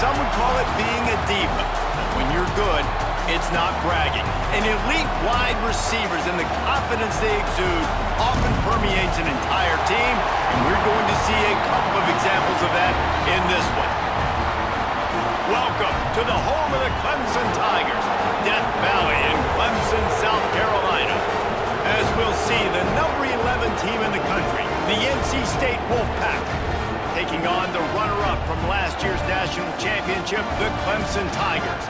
some would call it being a diva. When you're good, it's not bragging. And elite wide receivers and the confidence they exude often permeates an entire team, and we're going to see a couple of examples of that in this one. Welcome to the home of the Clemson Tigers, Death Valley in Clemson, South Carolina. As we'll see, the number 11 team in the country, the NC State Wolfpack, taking on the runner-up from last year's national championship, the Clemson Tigers.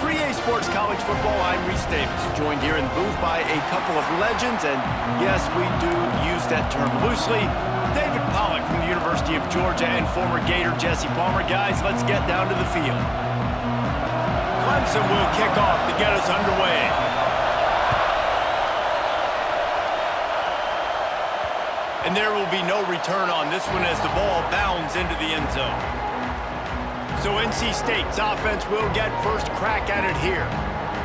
For EA Sports College Football, I'm Reese Davis, joined here in the booth by a couple of legends, and yes, we do use that term loosely. David Pollock from the University of Georgia and former Gator Jesse Palmer. Guys, let's get down to the field. Clemson will kick off to get us underway. And there will be no return on this one as the ball bounds into the end zone. So NC State's offense will get first crack at it here.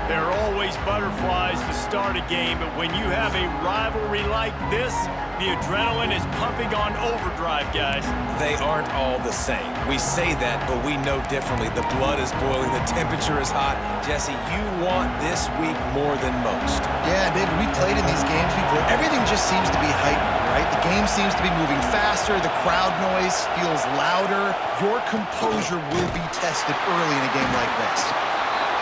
There are always butterflies to start a game, but when you have a rivalry like this, the adrenaline is pumping on overdrive, guys. They aren't all the same. We say that, but we know differently. The blood is boiling, the temperature is hot. Jesse, you want this week more than most. Yeah, David, we played in these games before. Everything just seems to be heightened, right? The game seems to be moving faster. The crowd noise feels louder. Your composure will be tested early in a game like this.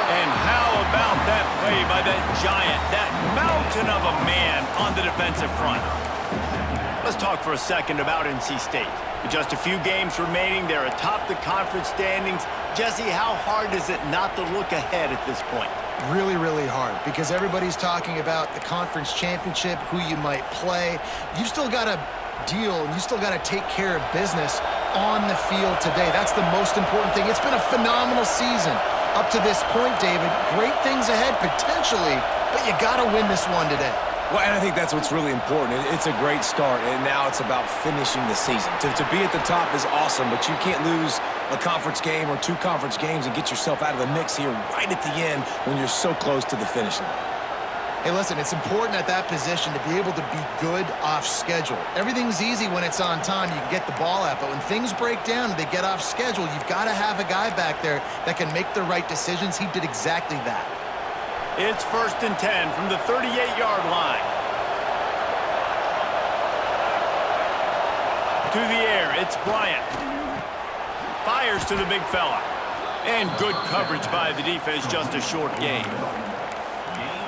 And how about that play by that giant, that mountain of a man on the defensive front? Let's talk for a second about NC State. With just a few games remaining, they're atop the conference standings. Jesse, how hard is it not to look ahead at this point? Really, really hard, because everybody's talking about the conference championship, who you might play. You've still got to deal, and you still got to take care of business on the field today. That's the most important thing. It's been a phenomenal season up to this point, David. Great things ahead, potentially, but you got to win this one today. Well, and I think that's what's really important. It's a great start, and now it's about finishing the season. To be at the top is awesome, but you can't lose a conference game or two conference games and get yourself out of the mix here right at the end when you're so close to the finish line. Hey, listen, it's important at that position to be able to be good off schedule. Everything's easy when it's on time. You can get the ball out, but when things break down and they get off schedule, you've got to have a guy back there that can make the right decisions. He did exactly that. It's 1st and 10 from the 38-yard line. To the air, it's Bryant. Fires to the big fella. And good coverage by the defense, just a short gain.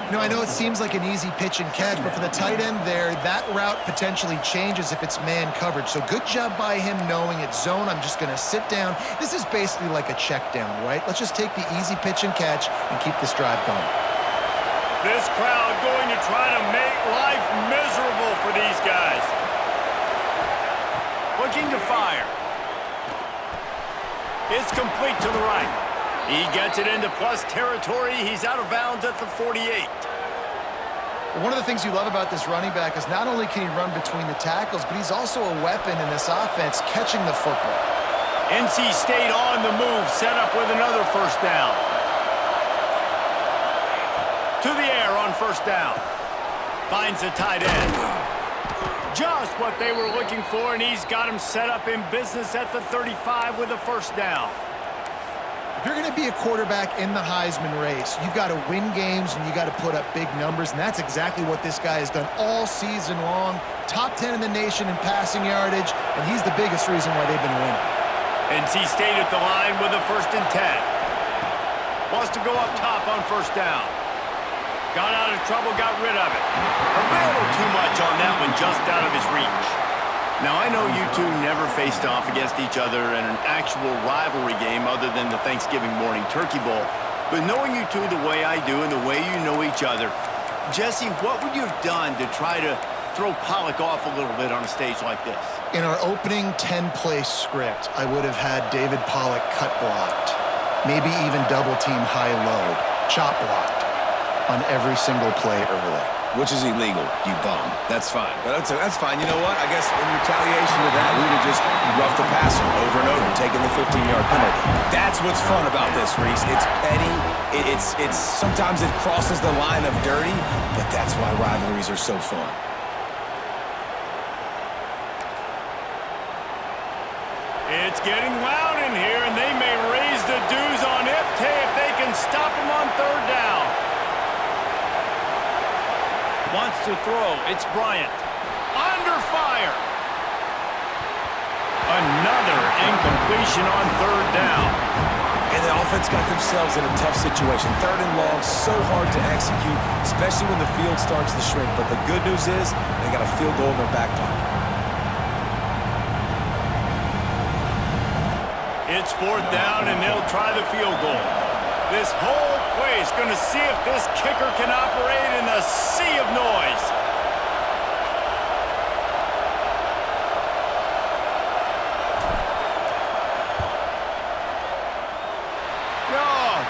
You know, I know it seems like an easy pitch and catch, but for the tight end there, that route potentially changes if it's man coverage. So good job by him knowing it's zone. I'm just going to sit down. This is basically like a check down, right? Let's just take the easy pitch and catch and keep this drive going. This crowd going to try to make life miserable for these guys. Looking to fire. It's complete to the right. He gets it into plus territory. He's out of bounds at the 48. One of the things you love about this running back is not only can he run between the tackles, but he's also a weapon in this offense catching the football. NC State on the move, set up with another first down. To the air on first down. Finds the tight end. Just what they were looking for, and he's got him set up in business at the 35 with a first down. If you're going to be a quarterback in the Heisman race, you've got to win games and you got to put up big numbers, and that's exactly what this guy has done all season long. Top 10 in the nation in passing yardage, and he's the biggest reason why they've been winning. NC State at the line with a 1st and 10. Wants to go up top on first down. Got out of trouble, got rid of it. A little too much on that one, just out of his reach. Now, I know you two never faced off against each other in an actual rivalry game other than the Thanksgiving morning Turkey Bowl. But knowing you two the way I do and the way you know each other, Jesse, what would you have done to try to throw Pollock off a little bit on a stage like this? In our opening 10-play script, I would have had David Pollock cut blocked, maybe even double team high load, chop blocked on every single play early. Which is illegal, you bum. That's fine. But that's fine. You know what? I guess in retaliation to that, we would have just roughed the passer over and over, taking the 15-yard penalty. That's what's fun about this, Reese. It's petty. It's sometimes it crosses the line of dirty, but that's why rivalries are so fun. It's getting loud in here, and they may raise the to throw. It's Bryant. Under fire. Another incompletion on third down. And the offense got themselves in a tough situation. Third and long, so hard to execute, especially when the field starts to shrink. But the good news is they got a field goal in their back pocket. It's fourth down, and they'll try the field goal. This whole place going to see if this kicker can operate in a sea of noise.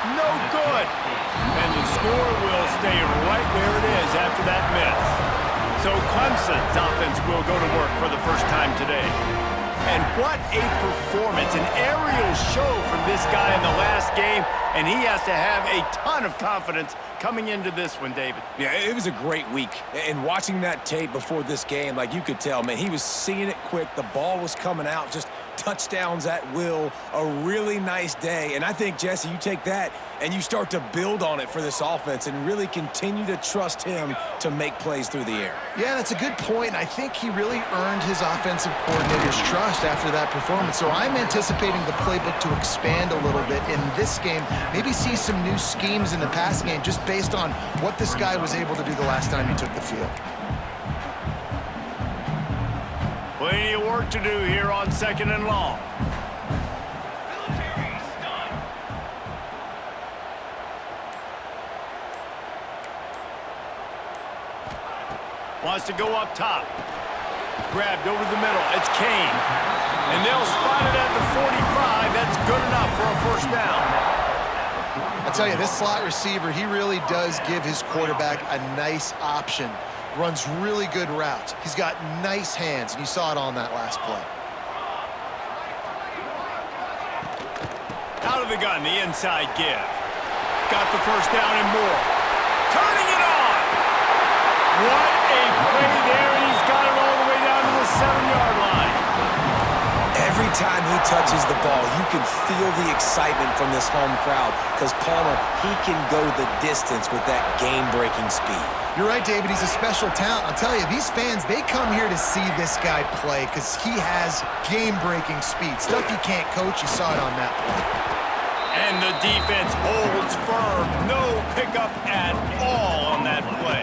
No good. And the score will stay right where it is after that miss. So Clemson's offense will go to work for the first time today. And what a performance, an aerial show from this guy in the last game, and he has to have a ton of confidence coming into this one, David. Yeah, it was a great week. And watching that tape before this game, like you could tell, man, he was seeing it quick. The ball was coming out, just touchdowns at will, a really nice day. And I think, Jesse, you take that and you start to build on it for this offense and really continue to trust him to make plays through the air. Yeah, that's a good point. I think he really earned his offensive coordinator's trust after that performance. So I'm anticipating the playbook to expand a little bit in this game, maybe see some new schemes in the passing game just based on what this guy was able to do the last time he took the field. Plenty of work to do here on second and long. Wants to go up top. Grabbed over the middle. It's Kane. And they'll spot it at the 45. That's good enough for a first down. I tell you, this slot receiver, he really does give his quarterback a nice option. Runs really good routes. He's got nice hands, and you saw it on that last play. Out of the gun, the inside give. Got the first down and more. Turning it on! What a play there, and he's got it all the way down to the 7-yard line. Every time he touches the ball, you can feel the excitement from this home crowd because Palmer, he can go the distance with that game-breaking speed. You're right, David. He's a special talent. I'll tell you, these fans, they come here to see this guy play because he has game-breaking speed. Stuff you can't coach. You saw it on that play. And the defense holds firm. No pickup at all on that play.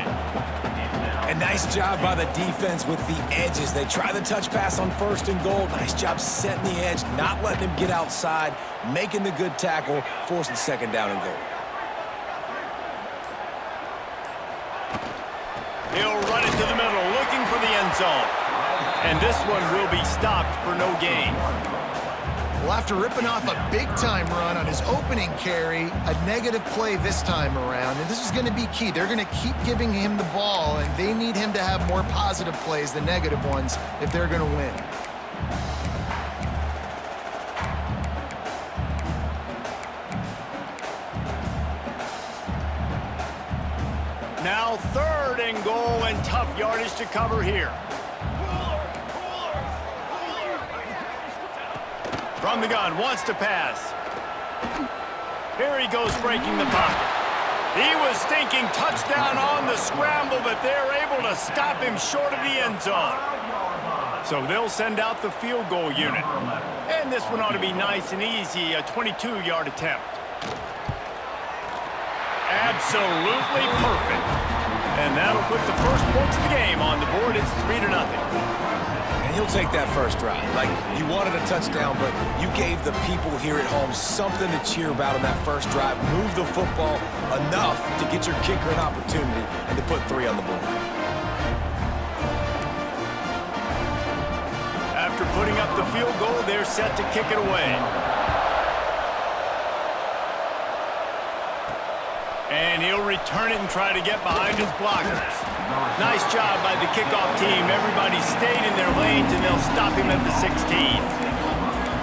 A nice job by the defense with the edges. They try the touch pass on first and goal. Nice job setting the edge, not letting him get outside, making the good tackle, forcing second down and goal. He'll run it to the middle, looking for the end zone. And this one will be stopped for no gain. Well, after ripping off a big-time run on his opening carry, a negative play this time around, and this is going to be key. They're going to keep giving him the ball, and they need him to have more positive plays than negative ones if they're going to win. Now third and goal, and tough yardage to cover here. From the gun, wants to pass. Here he goes, breaking the pocket. He was thinking touchdown on the scramble, but they're able to stop him short of the end zone. So they'll send out the field goal unit. And this one ought to be nice and easy, a 22-yard attempt. Absolutely perfect. And that'll put the first points of the game on the board. It's 3-0. And he'll take that first drive. Like, you wanted a touchdown, but you gave the people here at home something to cheer about on that first drive. Move the football enough to get your kicker an opportunity and to put 3 on the board. After putting up the field goal, they're set to kick it away. And he'll return it and try to get behind his blockers. Nice job by the kickoff team. Everybody stayed in their lanes, and they'll stop him at the 16.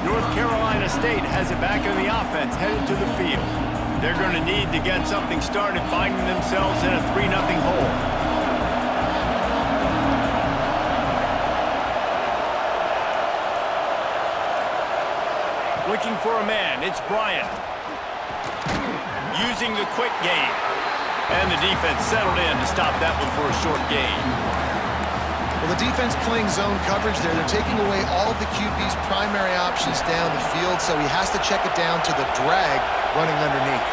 North Carolina State has it back in the offense, headed to the field. They're going to need to get something started, finding themselves in a 3-0 hole. Looking for a man, it's Bryant. Using the quick game. And the defense settled in to stop that one for a short gain. Well, the defense playing zone coverage there. They're taking away all of the QB's primary options down the field, so he has to check it down to the drag running underneath.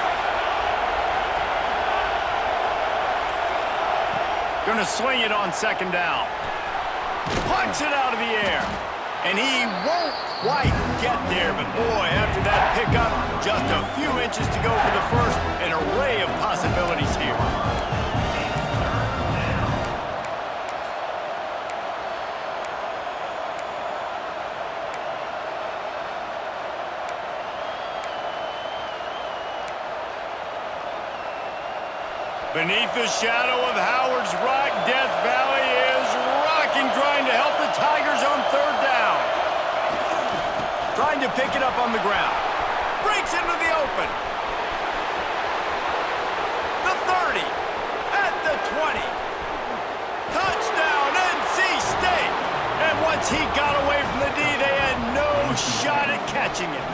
Going to swing it on second down. Punts it out of the air. And he won't quite get there, but boy, after that pickup, just a few inches to go for the first. An array of possibilities here. Beneath the shadow of Howard's Rock, Death Valley is rocking, trying to help the Tigers on third down. Trying to pick it up on the ground. Breaks into the open. The 30. At the 20. Touchdown, NC State. And once he got away from the D, they had no shot at catching it.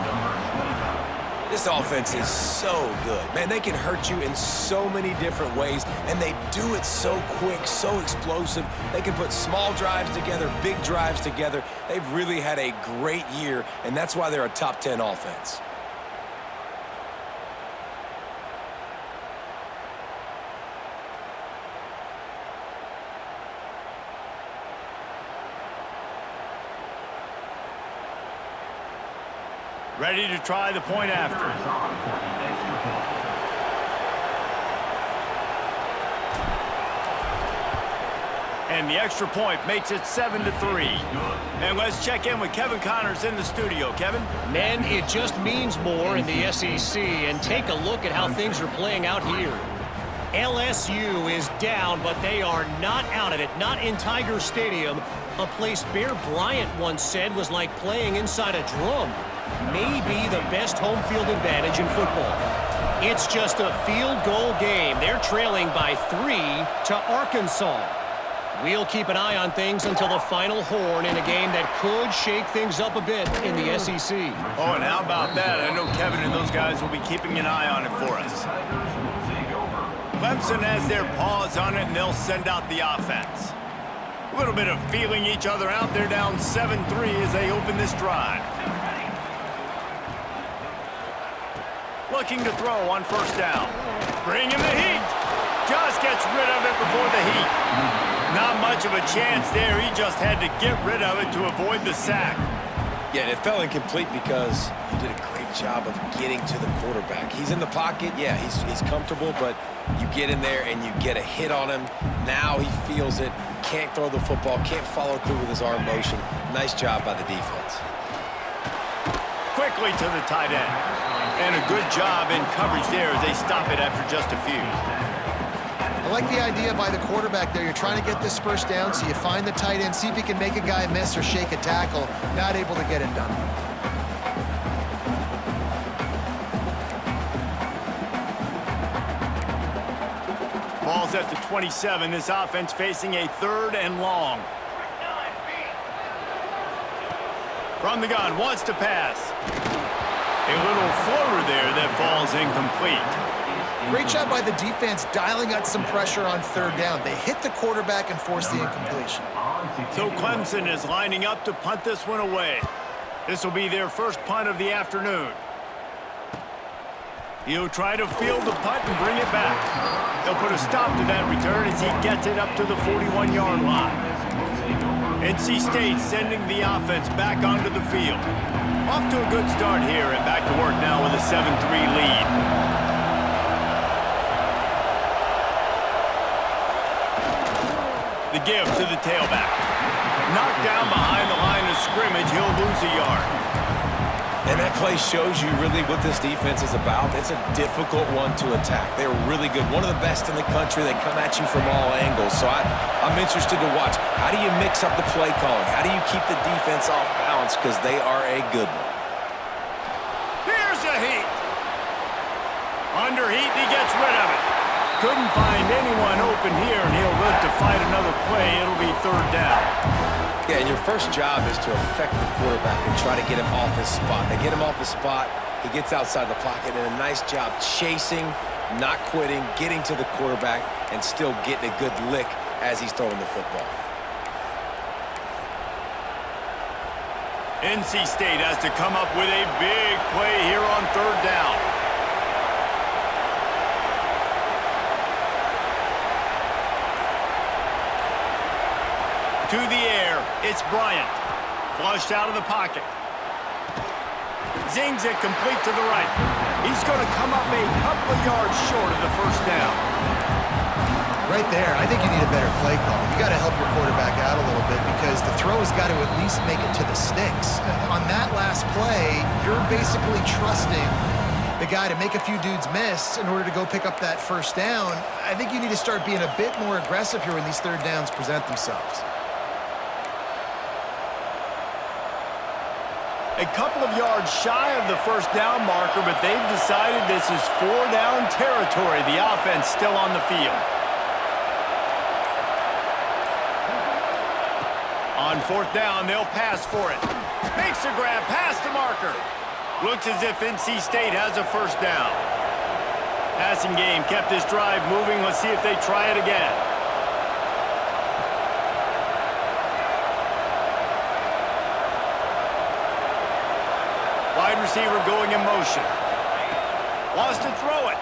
This offense is so good. Man, they can hurt you in so many different ways, and they do it so quick, so explosive. They can put small drives together, big drives together. They've really had a great year, and that's why they're a top 10 offense. Ready to try the point after. And the extra point makes it 7-3. And let's check in with Kevin Connors in the studio. Kevin? Men, it just means more in the SEC. And take a look at how things are playing out here. LSU is down, but they are not out of it. Not in Tiger Stadium, a place Bear Bryant once said was like playing inside a drum. Maybe the best home field advantage in football. It's just a field goal game. They're trailing by 3 to Arkansas. We'll keep an eye on things until the final horn in a game that could shake things up a bit in the SEC. Oh, and how about that? I know Kevin and those guys will be keeping an eye on it for us. Clemson has their paws on it, and they'll send out the offense. A little bit of feeling each other out. They're down 7-3 as they open this drive. Looking to throw on first down. Bring him the heat. Just gets rid of it before the heat. Not much of a chance there. He just had to get rid of it to avoid the sack. Yeah, and it fell incomplete because you did a great job of getting to the quarterback. He's in the pocket. Yeah, he's comfortable, but you get in there and you get a hit on him. Now he feels it. Can't throw the football. Can't follow through with his arm motion. Nice job by the defense. Quickly to the tight end. And a good job in coverage there as they stop it after just a few. I like the idea by the quarterback there. You're trying to get this first down, so you find the tight end, see if he can make a guy miss or shake a tackle. Not able to get it done. Ball's at the 27. This offense facing a 3rd and long. From the gun, wants to pass. A little floater there that falls incomplete. Great job by the defense dialing out some pressure on 3rd down. They hit the quarterback and forced the incompletion. So Clemson is lining up to punt this one away. This will be their first punt of the afternoon. He'll try to field the punt and bring it back. He'll put a stop to that return as he gets it up to the 41-yard line. NC State sending the offense back onto the field. Off to a good start here and back to work now with a 7-3 lead. The give to the tailback. Knocked down behind the line of scrimmage. He'll lose a yard. And that play shows you really what this defense is about. It's a difficult one to attack. They're really good. One of the best in the country. They come at you from all angles. So I'm interested to watch. How do you mix up the play calling? How do you keep the defense off balance? Because they are a good one. Here's a heat. Under heat, he gets rid of it. Couldn't find anyone open here, and he'll live to fight another play. It'll be 3rd down. Yeah, and your first job is to affect the quarterback and try to get him off his spot. They get him off his spot. He gets outside the pocket, and a nice job chasing, not quitting, getting to the quarterback, and still getting a good lick as he's throwing the football. NC State has to come up with a big play here on third down. To the air, it's Bryant. Flushed out of the pocket. Zings it complete to the right. He's going to come up a couple of yards short of the first down. Right there, I think you need a better play call. You got to help your quarterback out a little bit because the throw has got to at least make it to the sticks. On that last play, you're basically trusting the guy to make a few dudes miss in order to go pick up that first down. I think you need to start being a bit more aggressive here when these third downs present themselves. A couple of yards shy of the first down marker, but they've decided this is 4-down territory. The offense still on the field. On fourth down, they'll pass for it. Makes a grab past the marker. Looks as if NC State has a first down. Passing game kept this drive moving. Let's see if they try it again. Wide receiver going in motion. Wants to throw it.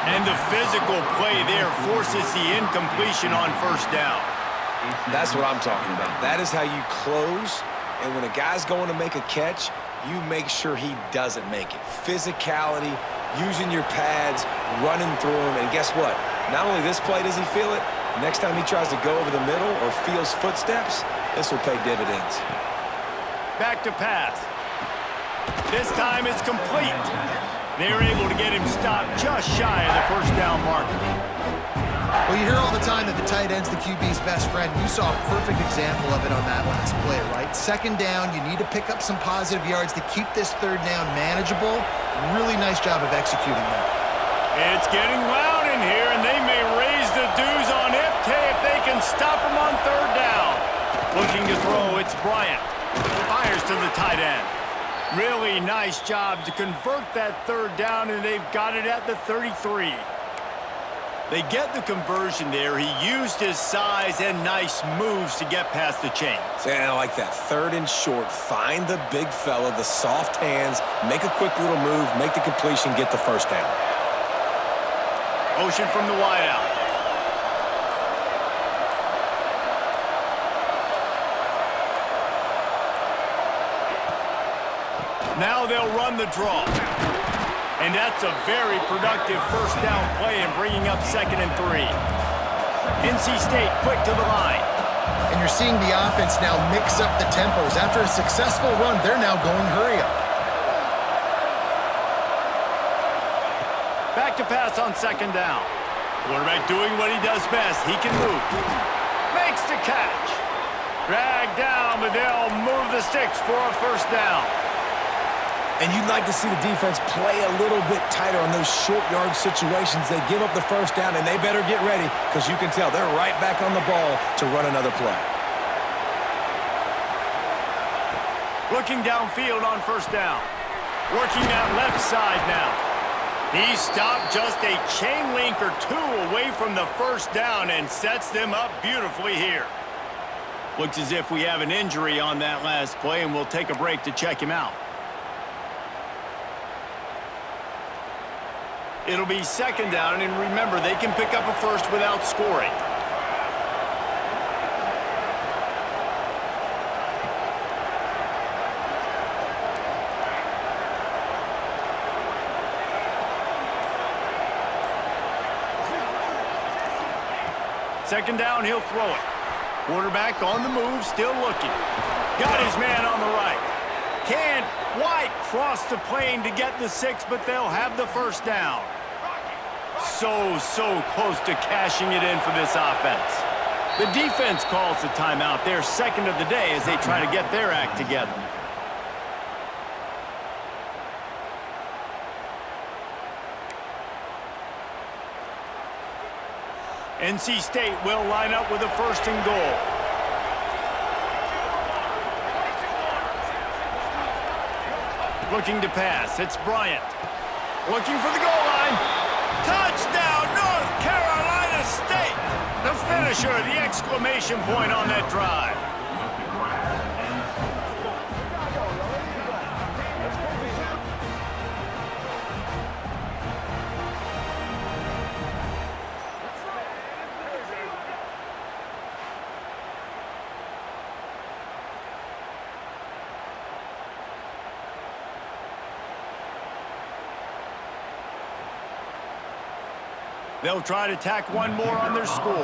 And the physical play there forces the incompletion on first down. That's what I'm talking about. That is how you close, and when a guy's going to make a catch, you make sure he doesn't make it. Physicality, using your pads, running through him, and guess what? Not only this play does he feel it, next time he tries to go over the middle or feels footsteps, this will pay dividends. Back to pass. This time it's complete. They're able to get him stopped just shy of the first down marker. Well, you hear all the time that the tight end's the QB's best friend. You saw a perfect example of it on that last play, right? Second down, you need to pick up some positive yards to keep this third down manageable. Really nice job of executing that. It's getting loud in here, and they may raise the dues on Ipte if they can stop him on third down. Looking to throw, it's Bryant. Fires to the tight end. Really nice job to convert that third down, and they've got it at the 33. They get the conversion there. He used his size and nice moves to get past the chains. And I like that. Third and short. Find the big fella, the soft hands, make a quick little move, make the completion, get the first down. Motion from the wideout. Now they'll run the draw. And that's a very productive first down play in bringing up 2nd and 3. NC State quick to the line. And you're seeing the offense now mix up the tempos. After a successful run, they're now going hurry up. Back to pass on 2nd down. Quarterback doing what he does best. He can move. Makes the catch. Dragged down, but they'll move the sticks for a first down. And you'd like to see the defense play a little bit tighter on those short yard situations. They give up the first down, and they better get ready because you can tell they're right back on the ball to run another play. Looking downfield on first down. Working that left side now. He stopped just a chain link or two away from the first down and sets them up beautifully here. Looks as if we have an injury on that last play, and we'll take a break to check him out. It'll be 2nd down, and remember, they can pick up a first without scoring. Second down, he'll throw it. Quarterback on the move, still looking. Got his man on the right. Can't quite cross the plane to get the 6, but they'll have the first down. So close to cashing it in for this offense. The defense calls the timeout. Their 2nd of the day as they try to get their act together. NC State will line up with a 1st and goal. Looking to pass. It's Bryant. Looking for the goal line. Touchdown, North Carolina State. The finisher, the exclamation point on that drive. They'll try to tack one more on their score.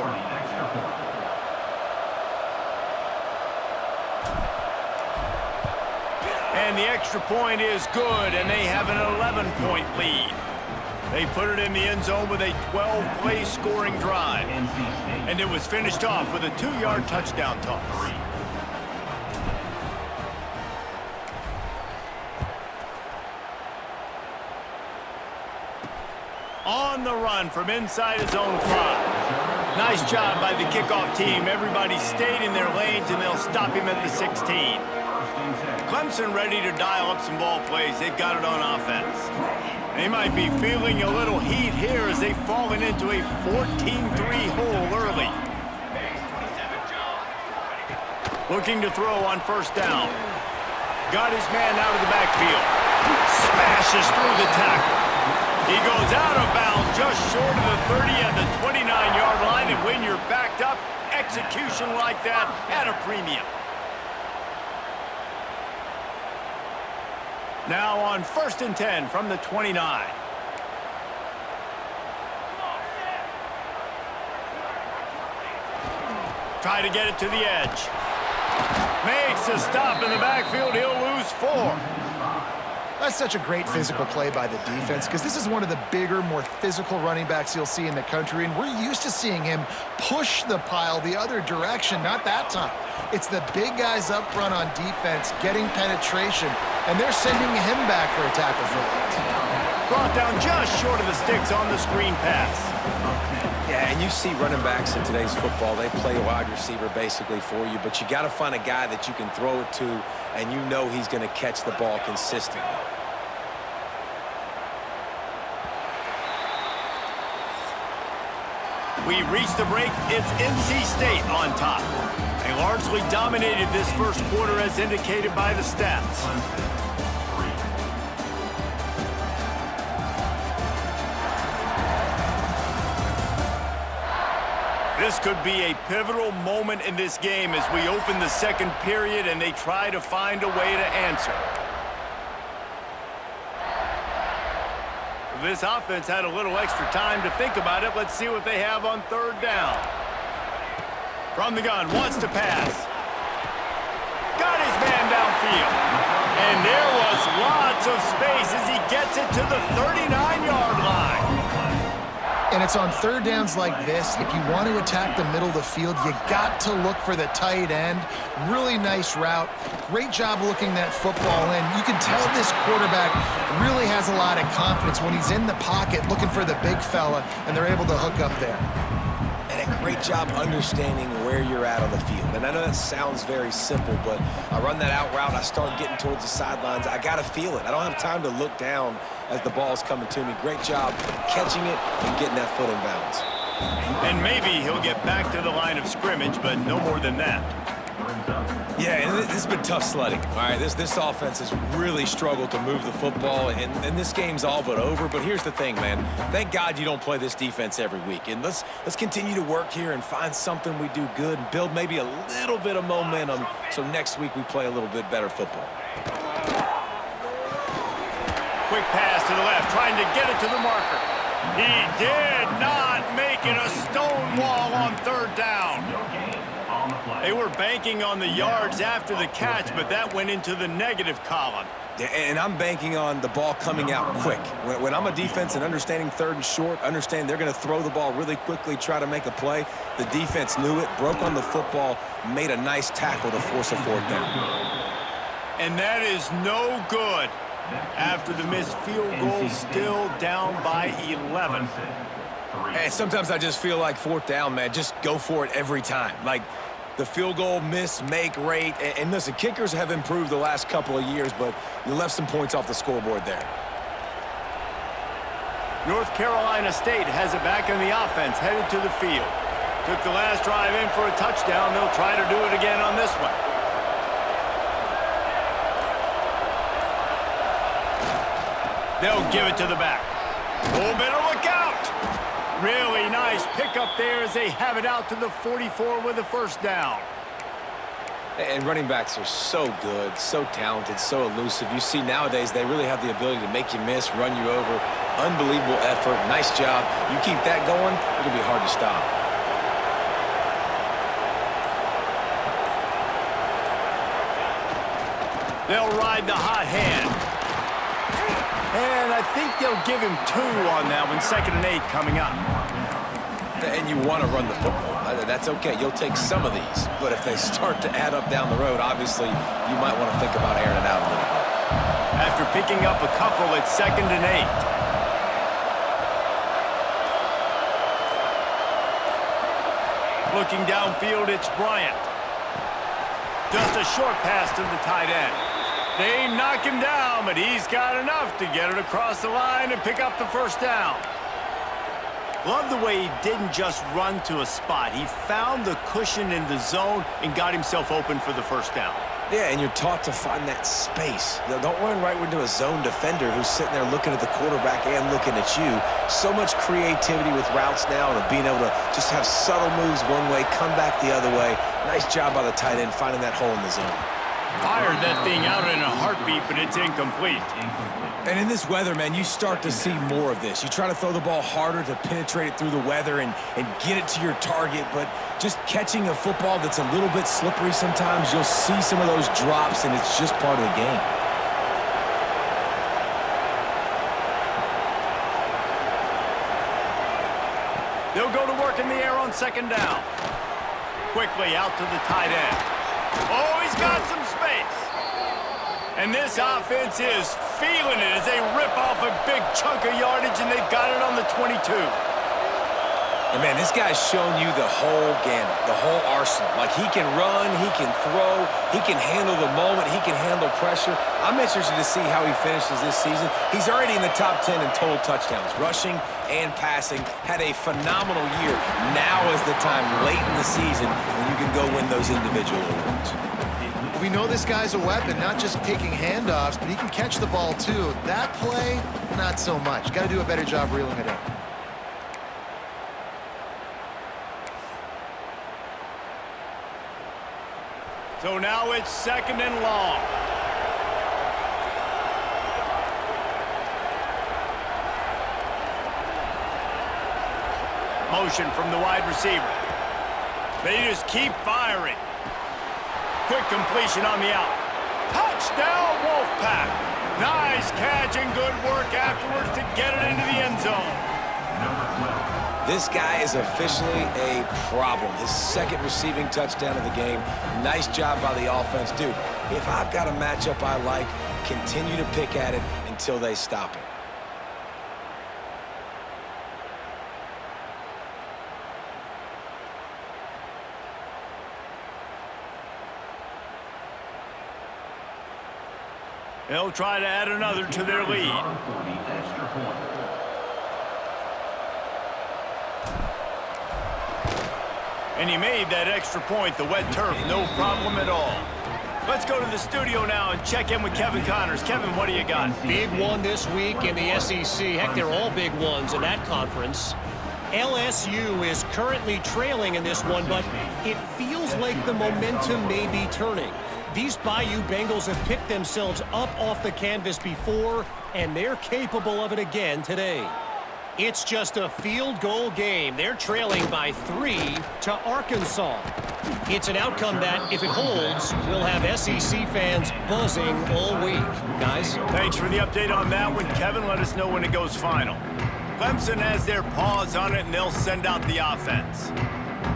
And the extra point is good, and they have an 11-point lead. They put it in the end zone with a 12-play scoring drive. And it was finished off with a 2-yard touchdown toss. On the run from inside his own 5. Nice job by the kickoff team. Everybody stayed in their lanes, and they'll stop him at the 16. Clemson ready to dial up some ball plays. They've got it on offense. They might be feeling a little heat here as they've fallen into a 14-3 hole early. Looking to throw on first down. Got his man out of the backfield. Smashes through the tackle. He goes out of bounds just short of the 30 at the 29-yard line, and when you're backed up, execution like that at a premium. Now on 1st and 10 from the 29. Try to get it to the edge. Makes a stop in the backfield. He'll lose 4. That's such a great physical play by the defense because this is one of the bigger, more physical running backs you'll see in the country, and we're used to seeing him push the pile the other direction. Not that time. It's the big guys up front on defense getting penetration, and they're sending him back for a tackle for that. Brought down just short of the sticks on the screen pass. Yeah, and you see running backs in today's football, they play a wide receiver basically for you, but you got to find a guy that you can throw it to, and you know he's going to catch the ball consistently. We reached the break. It's NC State on top. They largely dominated this first quarter as indicated by the stats. This could be a pivotal moment in this game as we open the second period and they try to find a way to answer. This offense had a little extra time to think about it. Let's see what they have on third down. From the gun, wants to pass. Got his man downfield. And there was lots of space as he gets it to the 39-yard line. And it's on third downs like this, if you want to attack the middle of the field, you got to look for the tight end. Really nice route. Great job looking that football in. You can tell this quarterback really has a lot of confidence when he's in the pocket looking for the big fella, and they're able to hook up there. And a great job understanding where you're at on the field. And I know that sounds very simple, but I run that out route, I start getting towards the sidelines. I got to feel it. I don't have time to look down as the ball's coming to me. Great job catching it and getting that foot in bounds. And maybe he'll get back to the line of scrimmage, but no more than that. Yeah, and this has been tough sledding. All right, this offense has really struggled to move the football, and this game's all but over. But here's the thing, man. Thank God you don't play this defense every week. And let's continue to work here and find something we do good and build maybe a little bit of momentum so next week we play a little bit better football. Quick pass to the left, trying to get it to the marker. He did not make it a stone wall on third down. They were banking on the yards after the catch, but that went into the negative column. Yeah, and I'm banking on the ball coming out quick. When I'm a defense and understanding third and short, understand they're going to throw the ball really quickly, try to make a play. The defense knew it, broke on the football, made a nice tackle to force a fourth down. And that is no good. After the missed field goal, still down by 11. And sometimes I just feel like fourth down, man, just go for it every time. Like the field goal miss, make rate. And listen, kickers have improved the last couple of years, but you left some points off the scoreboard there. North Carolina State has it back in the offense, headed to the field. Took the last drive in for a touchdown. They'll try to do it again on this one. They'll give it to the back. Oh, better look out. Really nice pickup there as they have it out to the 44 with a first down. And running backs are so good, so talented, so elusive. You see nowadays they really have the ability to make you miss, run you over. Unbelievable effort. Nice job. You keep that going, it'll be hard to stop. They'll ride the hot hand. And I think they'll give him 2 on that one. 2nd and 8 coming up. And you want to run the football. That's okay. You'll take some of these. But if they start to add up down the road, obviously, you might want to think about airing it out a little bit. After picking up a couple, it's 2nd and 8. Looking downfield, it's Bryant. Just a short pass to the tight end. They knock him down, but he's got enough to get it across the line and pick up the first down. Love the way he didn't just run to a spot. He found the cushion in the zone and got himself open for the first down. Yeah, and you're taught to find that space. Don't run right into a zone defender who's sitting there looking at the quarterback and looking at you. So much creativity with routes now and being able to just have subtle moves one way, come back the other way. Nice job by the tight end finding that hole in the zone. Fired that thing out in a heartbeat, but it's incomplete. And in this weather, man, you start to see more of this. You try to throw the ball harder to penetrate it through the weather and get it to your target, but just catching a football that's a little bit slippery sometimes, you'll see some of those drops, and it's just part of the game. They'll go to work in the air on 2nd down. Quickly out to the tight end. Oh, he's got some space. And this offense is feeling it as they rip off a big chunk of yardage, and they've got it on the 22. And, man, this guy's shown you the whole gamut, the whole arsenal. Like, he can run, he can throw, he can handle the moment, he can handle pressure. I'm interested to see how he finishes this season. He's already in the top 10 in total touchdowns, rushing and passing. Had a phenomenal year. Now is the time, late in the season, when you can go win those individual awards. We know this guy's a weapon, not just taking handoffs, but he can catch the ball too. That play, not so much. Got to do a better job reeling it in. So now it's 2nd and long. Motion from the wide receiver. They just keep firing. Quick completion on the out. Touchdown, Wolfpack. Nice catch and good work afterwards to get it into the end zone. This guy is officially a problem. His 2nd receiving touchdown of the game. Nice job by the offense. Dude, if I've got a matchup I like, continue to pick at it until they stop it. They'll try to add another to their lead. And he made that extra point, the wet turf, no problem at all. Let's go to the studio now and check in with Kevin Connors. Kevin, what do you got? Big one this week in the SEC. Heck, they're all big ones in that conference. LSU is currently trailing in this one, but it feels like the momentum may be turning. These Bayou Bengals have picked themselves up off the canvas before, and they're capable of it again today. It's just a field goal game. They're trailing by 3 to Arkansas. It's an outcome that, if it holds, will have SEC fans buzzing all week. Guys? Thanks for the update on that one, Kevin. Let us know when it goes final. Clemson has their paws on it, and they'll send out the offense.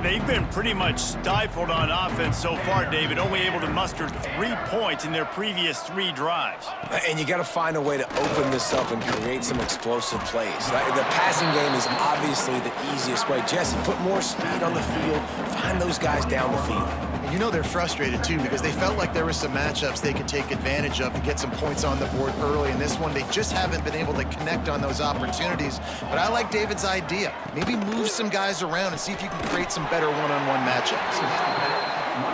They've been pretty much stifled on offense so far, David, only able to muster 3 points in their previous 3 drives. And you got to find a way to open this up and create some explosive plays. The passing game is obviously the easiest way. Jesse, put more speed on the field. Find those guys down the field. You know they're frustrated, too, because they felt like there were some matchups they could take advantage of to get some points on the board early. In this one, they just haven't been able to connect on those opportunities. But I like David's idea. Maybe move some guys around and see if you can create some better one-on-one matchups.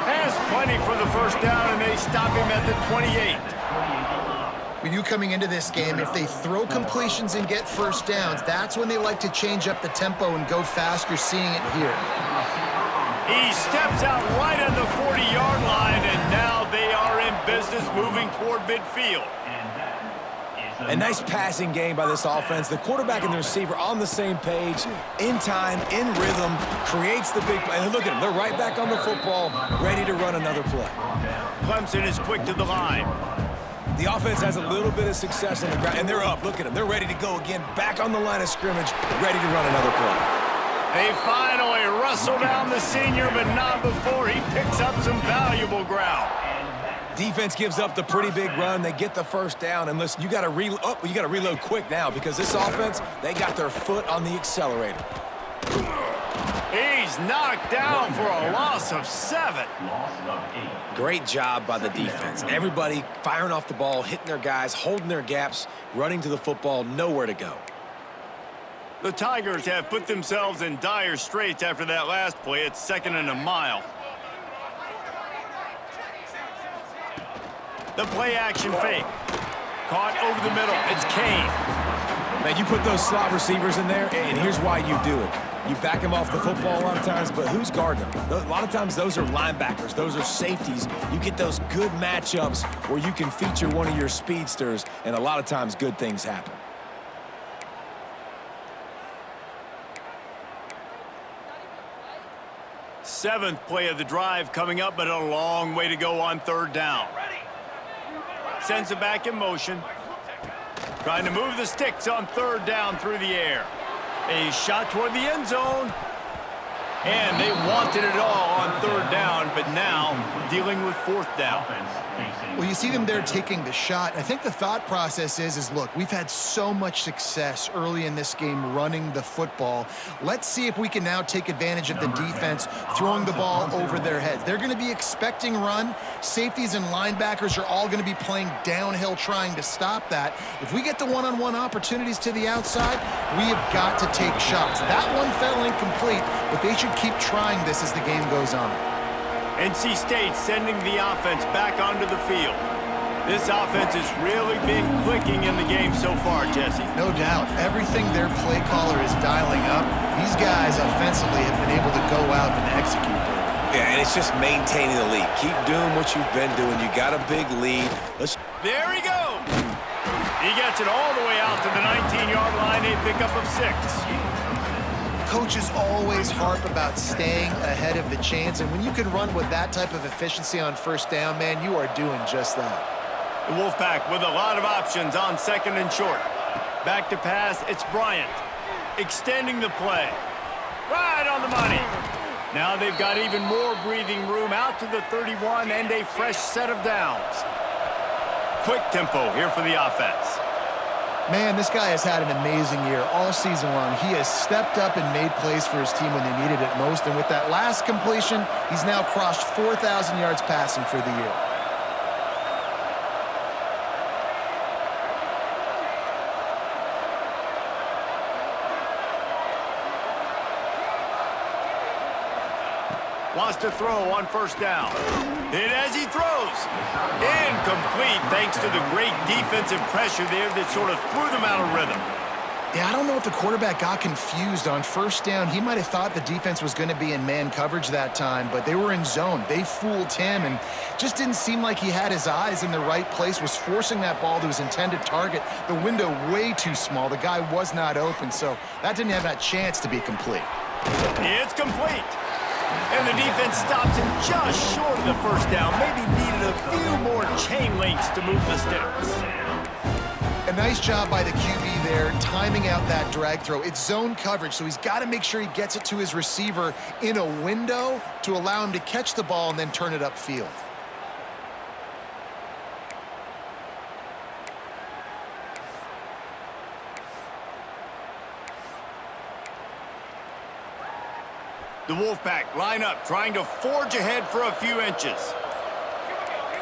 Has plenty for the first down, and they stop him at the 28. With you coming into this game, if they throw completions and get first downs, that's when they like to change up the tempo and go fast. You're seeing it here. He steps out right on the 40-yard line, and now they are in business moving toward midfield. A nice passing game by this offense. The quarterback and the receiver on the same page, in time, in rhythm, creates the big play. And look at them. They're right back on the football, ready to run another play. Clemson is quick to the line. The offense has a little bit of success on the ground, and they're up. Look at them. They're ready to go again, back on the line of scrimmage, ready to run another play. They finally wrestle down the senior, but not before he picks up some valuable ground. Defense gives up the pretty big run. They get the first down, and listen, you got to reload quick now because this offense, they got their foot on the accelerator. He's knocked down for a loss of 7. Great job by the defense. Everybody firing off the ball, hitting their guys, holding their gaps, running to the football, nowhere to go. The Tigers have put themselves in dire straits after that last play. It's 2nd and a mile. The play-action fake. Caught over the middle. It's Kane. Man, you put those slot receivers in there, and here's why you do it. You back them off the football a lot of times, but who's guarding them? A lot of times those are linebackers. Those are safeties. You get those good matchups where you can feature one of your speedsters, and a lot of times good things happen. Seventh play of the drive coming up, but a long way to go on 3rd down. Sends it back in motion. Trying to move the sticks on 3rd down through the air. A shot toward the end zone. And they wanted it all on 3rd down, but now dealing with 4th down. Well, you see them there taking the shot. I think the thought process is look, we've had so much success early in this game running the football. Let's see if we can now take advantage of the defense throwing the ball over their heads. They're going to be expecting run. Safeties and linebackers are all going to be playing downhill trying to stop that. If we get the one-on-one opportunities to the outside, we have got to take shots. That one fell incomplete, but they should keep trying this as the game goes on. NC State sending the offense back onto the field. This offense has really been clicking in the game so far, Jesse. No doubt. Everything their play caller is dialing up, these guys offensively have been able to go out and execute. Yeah, and it's just maintaining the lead. Keep doing what you've been doing. You got a big lead. There he goes. He gets it all the way out to the 19-yard line, a pickup of 6. Coaches always harp about staying ahead of the chains, and when you can run with that type of efficiency on 1st down, man, you are doing just that. The Wolfpack with a lot of options on 2nd and short. Back to pass, it's Bryant. Extending the play. Right on the money. Now they've got even more breathing room out to the 31 and a fresh set of downs. Quick tempo here for the offense. Man, this guy has had an amazing year all season long. He has stepped up and made plays for his team when they needed it most. And with that last completion, he's now crossed 4,000 yards passing for the year. Wants to throw on 1st down. And as he throws, incomplete thanks to the great defensive pressure there that sort of threw them out of rhythm. Yeah, I don't know if the quarterback got confused on 1st down. He might have thought the defense was going to be in man coverage that time, but they were in zone. They fooled him and just didn't seem like he had his eyes in the right place, was forcing that ball to his intended target. The window way too small. The guy was not open, so that didn't have that chance to be complete. It's complete. And the defense stops him just short of the 1st down. Maybe needed a few more chain links to move the sticks. A nice job by the QB there, timing out that drag throw. It's zone coverage, so he's got to make sure he gets it to his receiver in a window to allow him to catch the ball and then turn it upfield. The Wolfpack line up, trying to forge ahead for a few inches.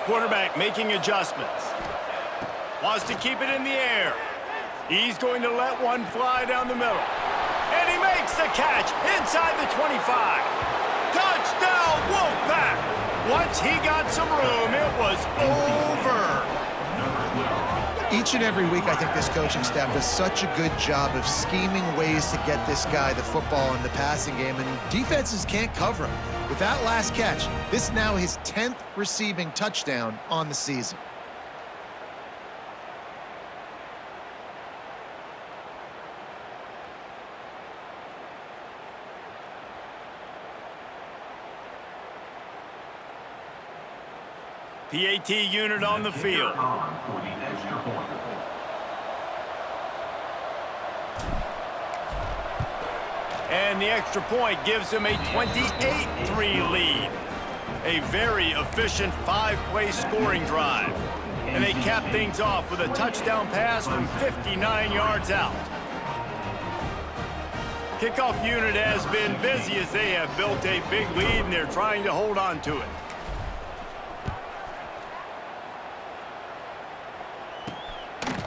Quarterback making adjustments. Wants to keep it in the air. He's going to let one fly down the middle. And he makes the catch inside the 25. Touchdown, Wolfpack! Once he got some room, it was over. Each and every week, I think this coaching staff does such a good job of scheming ways to get this guy the football in the passing game, and defenses can't cover him. With that last catch, this is now his 10th receiving touchdown on the season. PAT unit on the field. And the extra point gives them a 28-3 lead. A very efficient 5-play scoring drive. And they cap things off with a touchdown pass from 59 yards out. Kickoff unit has been busy as they have built a big lead and they're trying to hold on to it.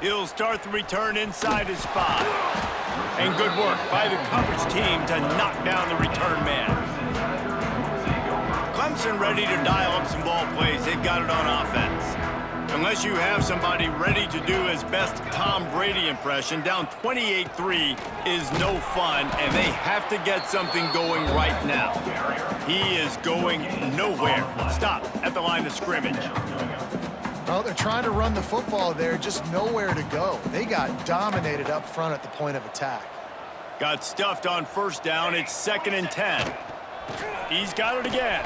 He'll start the return inside his 5. And good work by the coverage team to knock down the return man. Clemson ready to dial up some ball plays. They've got it on offense. Unless you have somebody ready to do his best Tom Brady impression, down 28-3 is no fun, and they have to get something going right now. He is going nowhere. Stop at the line of scrimmage. Well, they're trying to run the football there, just nowhere to go. They got dominated up front at the point of attack. Got stuffed on first down. It's 2nd and 10. He's got it again.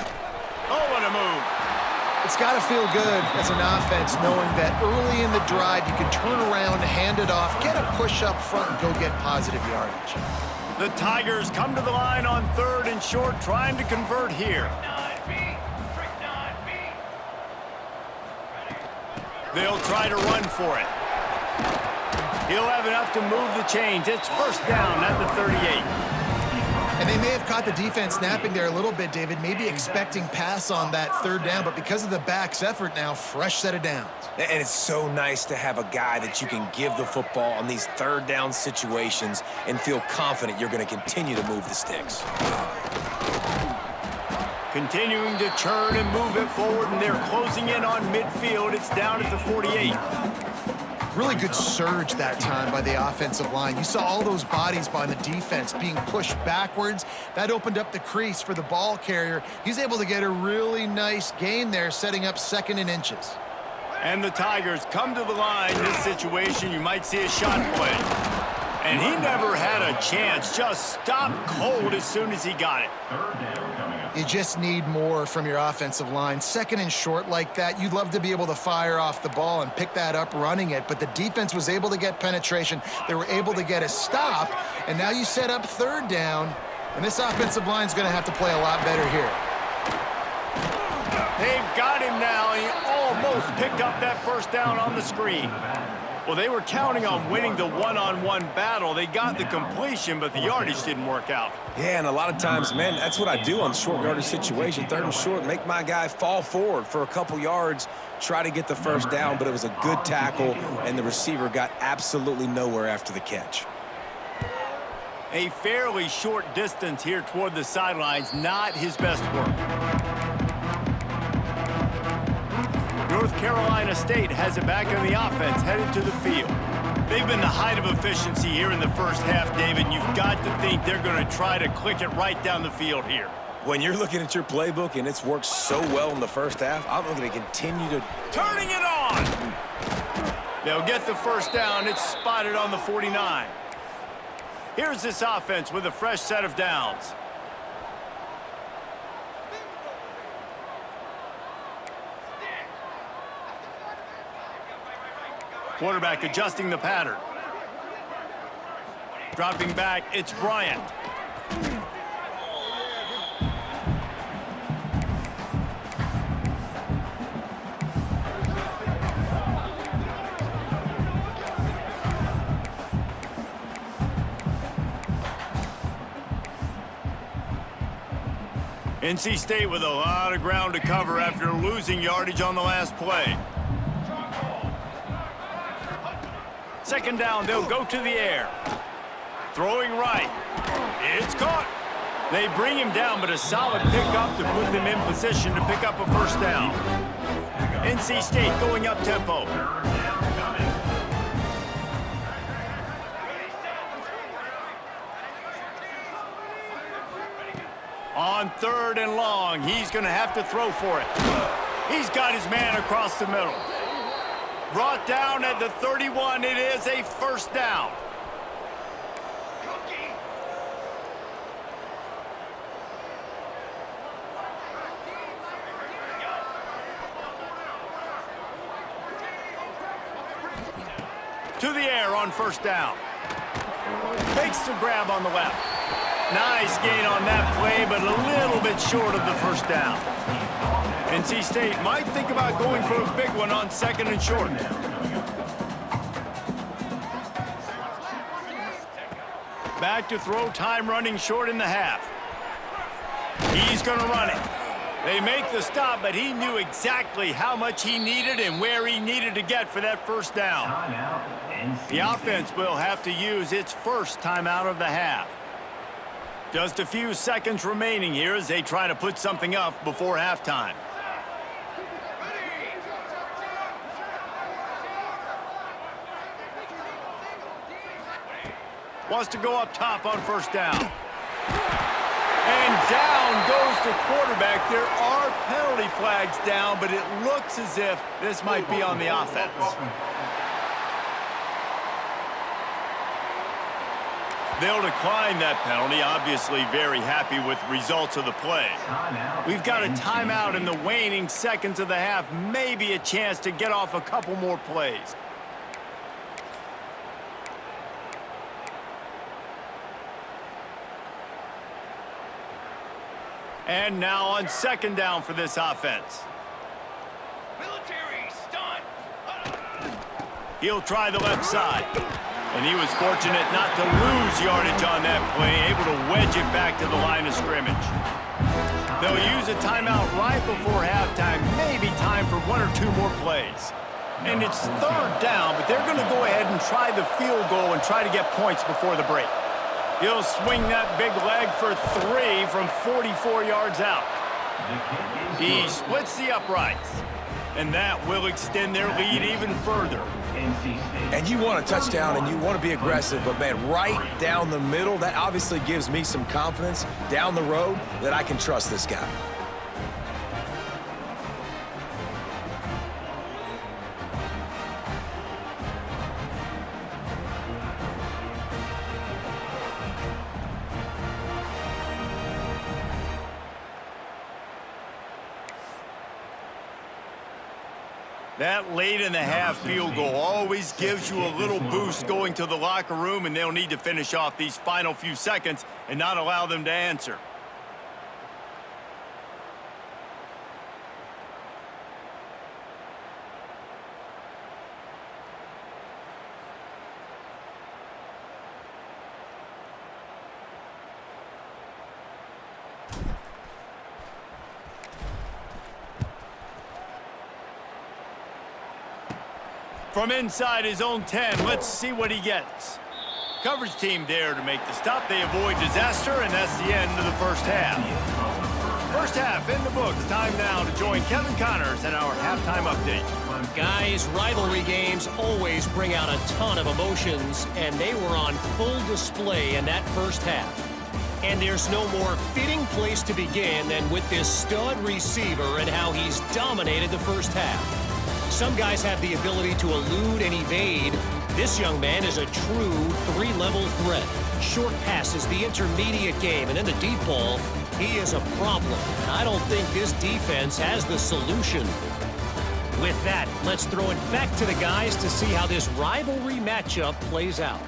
Oh, what a move. It's got to feel good as an offense knowing that early in the drive you can turn around, hand it off, get a push up front, and go get positive yardage. The Tigers come to the line on 3rd and short, trying to convert here. They'll try to run for it. He'll have enough to move the chains. It's first down at the 38. And they may have caught the defense napping there a little bit, David, maybe expecting pass on that 3rd down, but because of the back's effort now, fresh set of downs. And it's so nice to have a guy that you can give the football on these 3rd down situations and feel confident you're going to continue to move the sticks. Continuing to churn and move it forward, and they're closing in on midfield. It's down at the 48. Really good surge that time by the offensive line. You saw all those bodies by the defense being pushed backwards. That opened up the crease for the ball carrier. He's able to get a really nice gain there, setting up 2nd and inches. And the Tigers come to the line. This situation, you might see a shot play. And he never had a chance. Just stopped cold as soon as he got it. You just need more from your offensive line. 2nd and short like that, you'd love to be able to fire off the ball and pick that up running it, but the defense was able to get penetration. They were able to get a stop, and now you set up 3rd down, and this offensive line's going to have to play a lot better here. They've got him now. He almost picked up that first down on the screen. Well, they were counting on winning the one-on-one battle. They got the completion, but the yardage didn't work out. Yeah, and a lot of times, man, that's what I do on short yardage situation. 3rd and short, make my guy fall forward for a couple yards, try to get the first down, but it was a good tackle, and the receiver got absolutely nowhere after the catch. A fairly short distance here toward the sidelines, not his best work. North Carolina State has it back on the offense, headed to the field. They've been the height of efficiency here in the first half, David. You've got to think they're going to try to click it right down the field here. When you're looking at your playbook and it's worked so well in the first half, I'm going to continue to... Turning it on! They'll get the first down. It's spotted on the 49. Here's this offense with a fresh set of downs. Quarterback adjusting the pattern. Dropping back, it's Bryant. NC State with a lot of ground to cover after losing yardage on the last play. Second down, they'll go to the air. Throwing right. It's caught. They bring him down, but a solid pickup to put them in position to pick up a first down. NC State going up tempo. On 3rd and long, he's going to have to throw for it. He's got his man across the middle. Brought down at the 31. It is a first down. To the air on first down. Makes the grab on the left. Nice gain on that play, but a little bit short of the first down. NC State might think about going for a big one on 2nd and short. Back to throw, time running short in the half. He's going to run it. They make the stop, but he knew exactly how much he needed and where he needed to get for that first down. The offense will have to use its first timeout of the half. Just a few seconds remaining here as they try to put something up before halftime. Wants to go up top on first down. And down goes the quarterback. There are penalty flags down, but it looks as if this might be on the offense. They'll decline that penalty, obviously very happy with the results of the play. We've got a timeout in the waning seconds of the half, maybe a chance to get off a couple more plays. And now on 2nd down for this offense. Military stunt. He'll try the left side. And he was fortunate not to lose yardage on that play, able to wedge it back to the line of scrimmage. They'll use a timeout right before halftime, maybe time for 1 or 2 more plays. And it's 3rd down, but they're going to go ahead and try the field goal and try to get points before the break. He'll swing that big leg for 3 from 44 yards out. He splits the uprights, and that will extend their lead even further. And you want a touchdown and you want to be aggressive, but man, right down the middle, that obviously gives me some confidence down the road that I can trust this guy. That late in the half field goal always gives you a little boost going to the locker room, and they'll need to finish off these final few seconds and not allow them to answer. From inside his own 10, let's see what he gets. Coverage team there to make the stop. They avoid disaster, and that's the end of the first half. First half in the books. Time now to join Kevin Connors in our halftime update. Guys, rivalry games always bring out a ton of emotions, and they were on full display in that first half. And there's no more fitting place to begin than with this stud receiver and how he's dominated the first half. Some guys have the ability to elude and evade. This young man is a true 3-level threat. Short passes, the intermediate game, and then the deep ball. He is a problem, and I don't think this defense has the solution. With that, let's throw it back to the guys to see how this rivalry matchup plays out.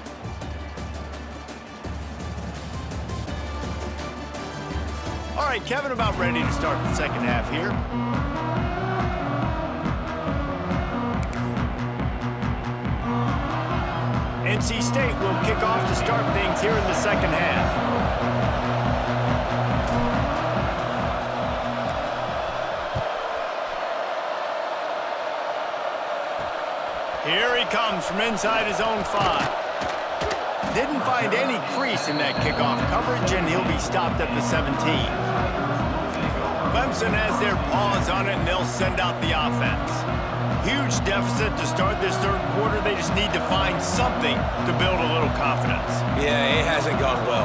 All right, Kevin, about ready to start the second half here. NC State will kick off to start things here in the second half. comes from inside his own 5. Didn't find any crease in that kickoff coverage, and he'll be stopped at the 17. Clemson has their paws on it, and they'll send out the offense. Huge deficit to start this third quarter. They just need to find something to build a little confidence. Yeah, it hasn't gone well.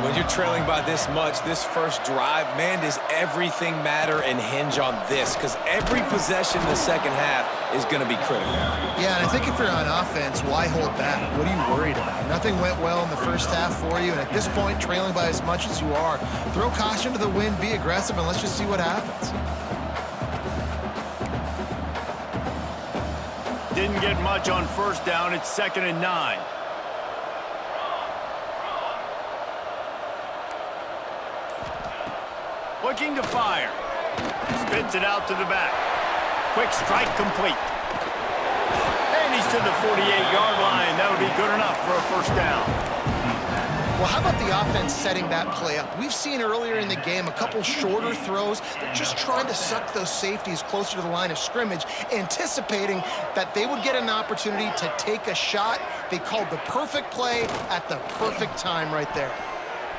When you're trailing by this much, this first drive, man, does everything matter and hinge on this? Because every possession in the second half is going to be critical. Yeah, and I think if you're on offense, why hold back? What are you worried about? Nothing went well in the first half for you, and at this point, trailing by as much as you are, throw caution to the wind, be aggressive, and let's just see what happens. Didn't get much on first down. It's 2nd and 9. Looking to fire. Spits it out to the back. Quick strike complete. And he's to the 48-yard line. That'll be good enough for a first down. Well, how about the offense setting that play up? We've seen earlier in the game a couple shorter throws. They're just trying to suck those safeties closer to the line of scrimmage, anticipating that they would get an opportunity to take a shot. They called the perfect play at the perfect time right there.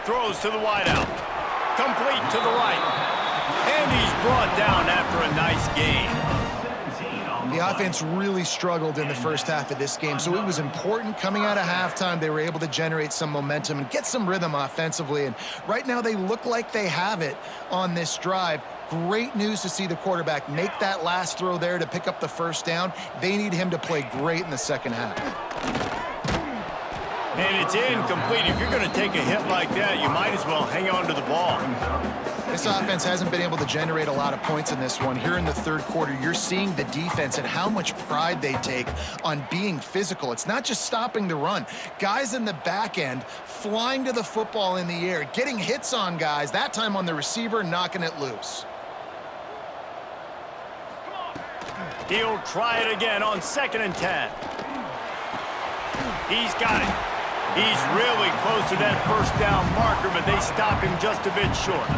Throws to the wideout. Complete to the right. And he's brought down after a nice gain. The offense really struggled in the first half of this game, so it was important coming out of halftime. They were able to generate some momentum and get some rhythm offensively, and right now they look like they have it on this drive. Great news to see the quarterback make that last throw there to pick up the first down. They need him to play great in the second half. And it's incomplete. If you're going to take a hit like that, you might as well hang on to the ball. This offense hasn't been able to generate a lot of points in this one. Here in the third quarter, you're seeing the defense and how much pride they take on being physical. It's not just stopping the run. Guys in the back end flying to the football in the air, getting hits on guys, that time on the receiver, knocking it loose. He'll try it again on 2nd and 10. He's got it. He's really close to that first down marker, but they stop him just a bit short.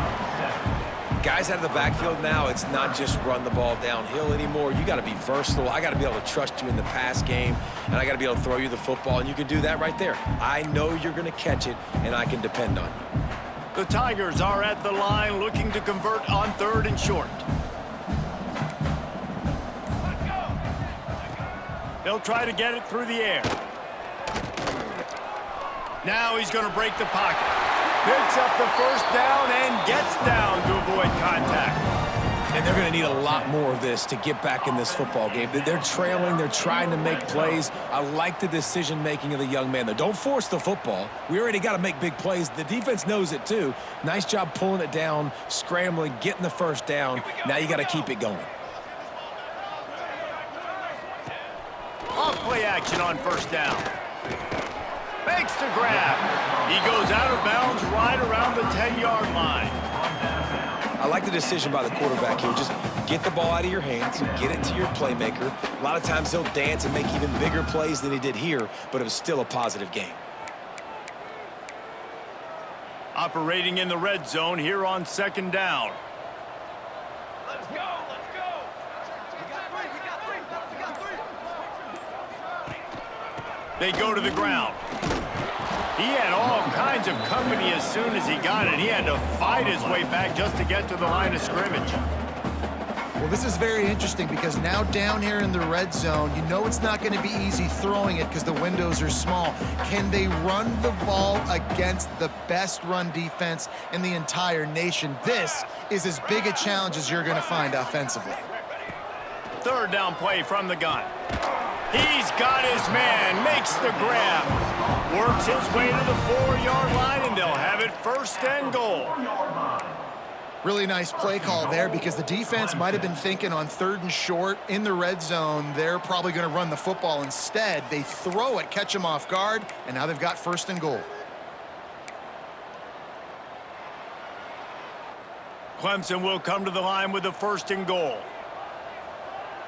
Guys out of the backfield now, it's not just run the ball downhill anymore. You got to be versatile. I got to be able to trust you in the pass game, and I got to be able to throw you the football, and you can do that right there. I know you're going to catch it, and I can depend on you. The Tigers are at the line looking to convert on 3rd and short. They'll try to get it through the air. Now he's going to break the pocket. Picks up the first down and gets down to avoid contact. And they're going to need a lot more of this to get back in this football game. They're trailing. They're trying to make plays. I like the decision-making of the young man there. Don't force the football. We already got to make big plays. The defense knows it, too. Nice job pulling it down, scrambling, getting the first down. Now you got to keep it going. Off-play action on first down. Makes the grab. He goes out of bounds right around the 10-yard line. I like the decision by the quarterback here. Just get the ball out of your hands, get it to your playmaker. A lot of times he'll dance and make even bigger plays than he did here, but it was still a positive game. Operating in the red zone here on 2nd down. Let's go, let's go. We got three. They go to the ground. He had all kinds of company as soon as he got it. He had to fight his way back just to get to the line of scrimmage. Well, this is very interesting because now down here in the red zone, you know it's not going to be easy throwing it because the windows are small. Can they run the ball against the best run defense in the entire nation? This is as big a challenge as you're going to find offensively. 3rd down play from the gun. He's got his man, makes the grab, works his way to the 4-yard line, and they'll have it 1st and goal. Really nice play call there because the defense might have been thinking on 3rd and short in the red zone, they're probably going to run the football. Instead, they throw it, catch them off guard, and now they've got 1st and goal. Clemson will come to the line with the 1st and goal.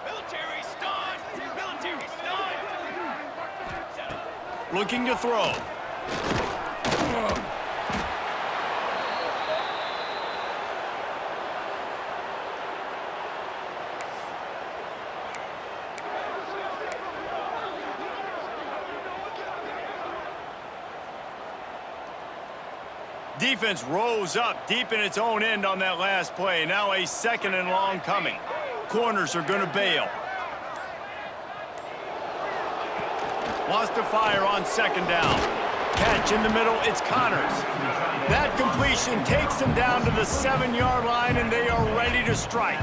Military stun. Military stun. Looking to throw. Defense rose up deep in its own end on that last play. Now a second and long coming. Corners are going to bail. Lost to fire on second down. Catch in the middle, it's Connors. That completion takes them down to the 7-yard line, and they are ready to strike.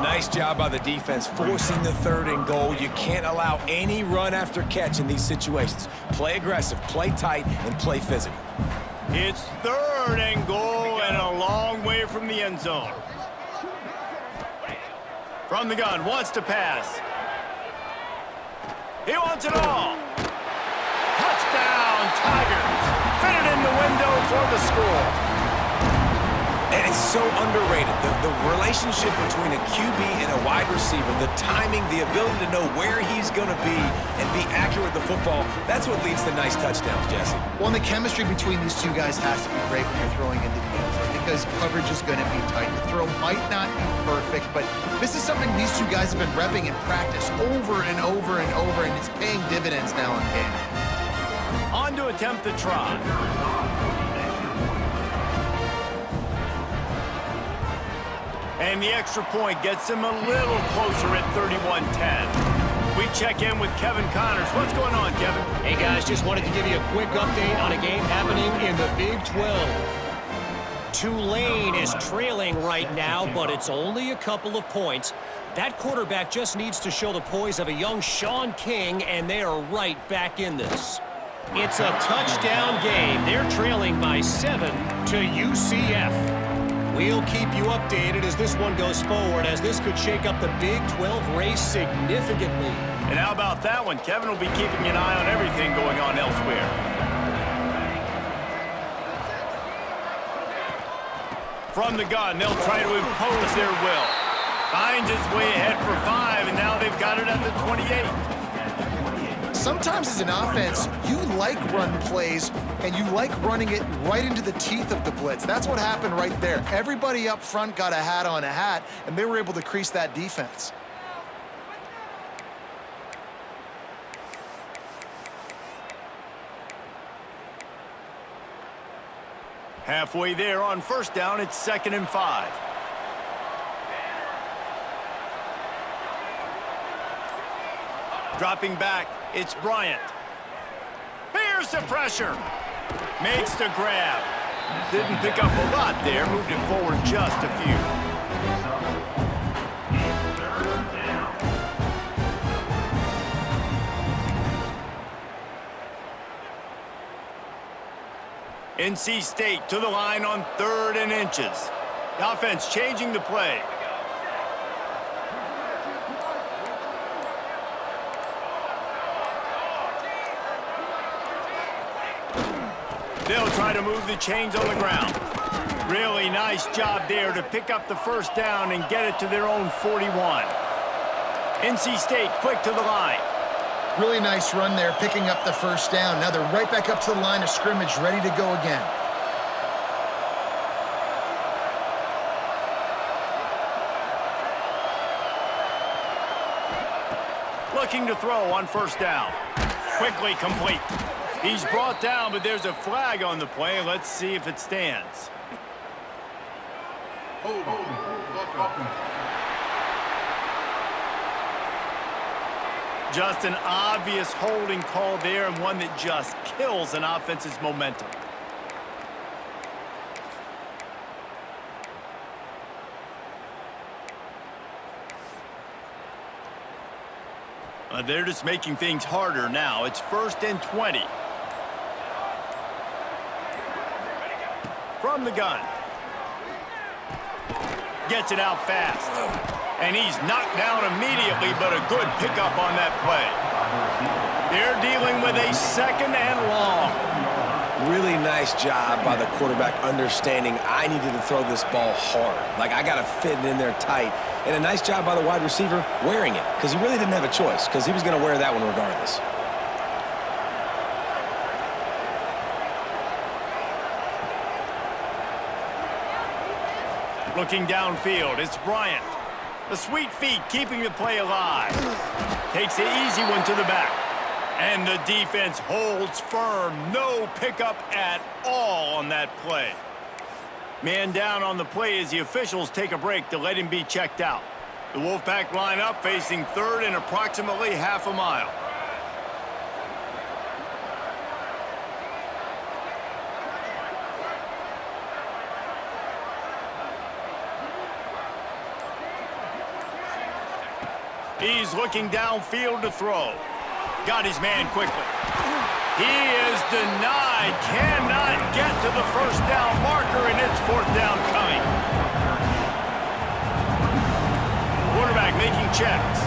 Nice job by the defense forcing the 3rd and goal. You can't allow any run after catch in these situations. Play aggressive, play tight, and play physical. It's 3rd and goal and a long way from the end zone. From the gun, wants to pass. He wants it all. Touchdown, Tigers. Fit it in the window for the score. And it's so underrated. The relationship between a QB and a wide receiver, the timing, the ability to know where he's going to be and be accurate with the football, that's what leads to nice touchdowns, Jesse. Well, and the chemistry between these two guys has to be great when you're throwing into the end zone because coverage is going to be tight. The throw might not be perfect, but this is something these two guys have been repping in practice over and over and over, and it's paying dividends now in game. On to attempt the try. And the extra point gets him a little closer at 31-10. We check in with Kevin Connors. What's going on, Kevin? Hey, guys, just wanted to give you a quick update on a game happening in the Big 12. Tulane is trailing right now, but it's only a couple of points. That quarterback just needs to show the poise of a young Sean King, and they are right back in this. It's a touchdown game. They're trailing by 7 to UCF. We'll keep you updated as this one goes forward, as this could shake up the Big 12 race significantly. And how about that one? Kevin will be keeping an eye on everything going on elsewhere. From the gun, they'll try to impose their will. Finds his way ahead for 5, and now they've got it at the 28. Sometimes as an offense, you like run plays, and you like running it right into the teeth of the blitz. That's what happened right there. Everybody up front got a hat on a hat, and they were able to crease that defense. Halfway there on first down, it's 2nd and 5. Dropping back, it's Bryant. Here's the pressure. Makes the grab. Didn't pick up a lot there, moved it forward just a few. NC State to the line on 3rd and inches. The offense changing the play. They'll try to move the chains on the ground. Really nice job there to pick up the first down and get it to their own 41. NC State quick to the line. Really nice run there, picking up the first down. Now they're right back up to the line of scrimmage, ready to go again. Looking to throw on first down. Quickly complete. He's brought down, but there's a flag on the play. Let's see if it stands. Just an obvious holding call there, and one that just kills an offense's momentum. They're just making things harder now. It's 1st and 20. From the gun. Gets it out fast. And he's knocked down immediately, but a good pickup on that play. They're dealing with a 2nd and long. Really nice job by the quarterback understanding I needed to throw this ball hard. Like, I got to fit it in there tight. And a nice job by the wide receiver wearing it, because he really didn't have a choice, because he was going to wear that one regardless. Looking downfield, it's Bryant. The sweet feet keeping the play alive. Takes the easy one to the back. And the defense holds firm. No pickup at all on that play. Man down on the play as the officials take a break to let him be checked out. The Wolfpack line up facing third and approximately half a mile. He's looking downfield to throw. Got his man quickly. He is denied. Cannot get to the first down marker, and it's fourth down coming. Quarterback making checks.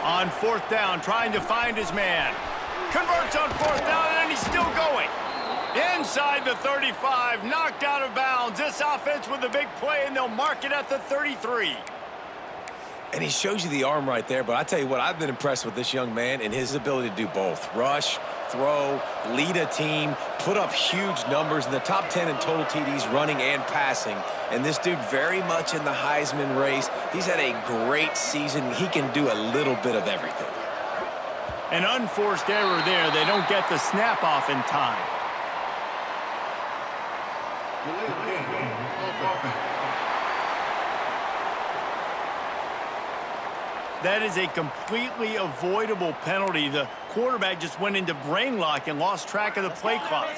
On fourth down, trying to find his man. Converts on fourth down, and he's still going. Inside the 35, knocked out of bounds. This offense with a big play, and they'll mark it at the 33. And he shows you the arm right there, but I tell you what, I've been impressed with this young man and his ability to do both. Rush, throw, lead a team, put up huge numbers in the top 10 in total TDs running and passing. And this dude very much in the Heisman race. He's had a great season. He can do a little bit of everything. An unforced error there. They don't get the snap off in time. That is a completely avoidable penalty. The quarterback just went into brain lock and lost track of the play clock.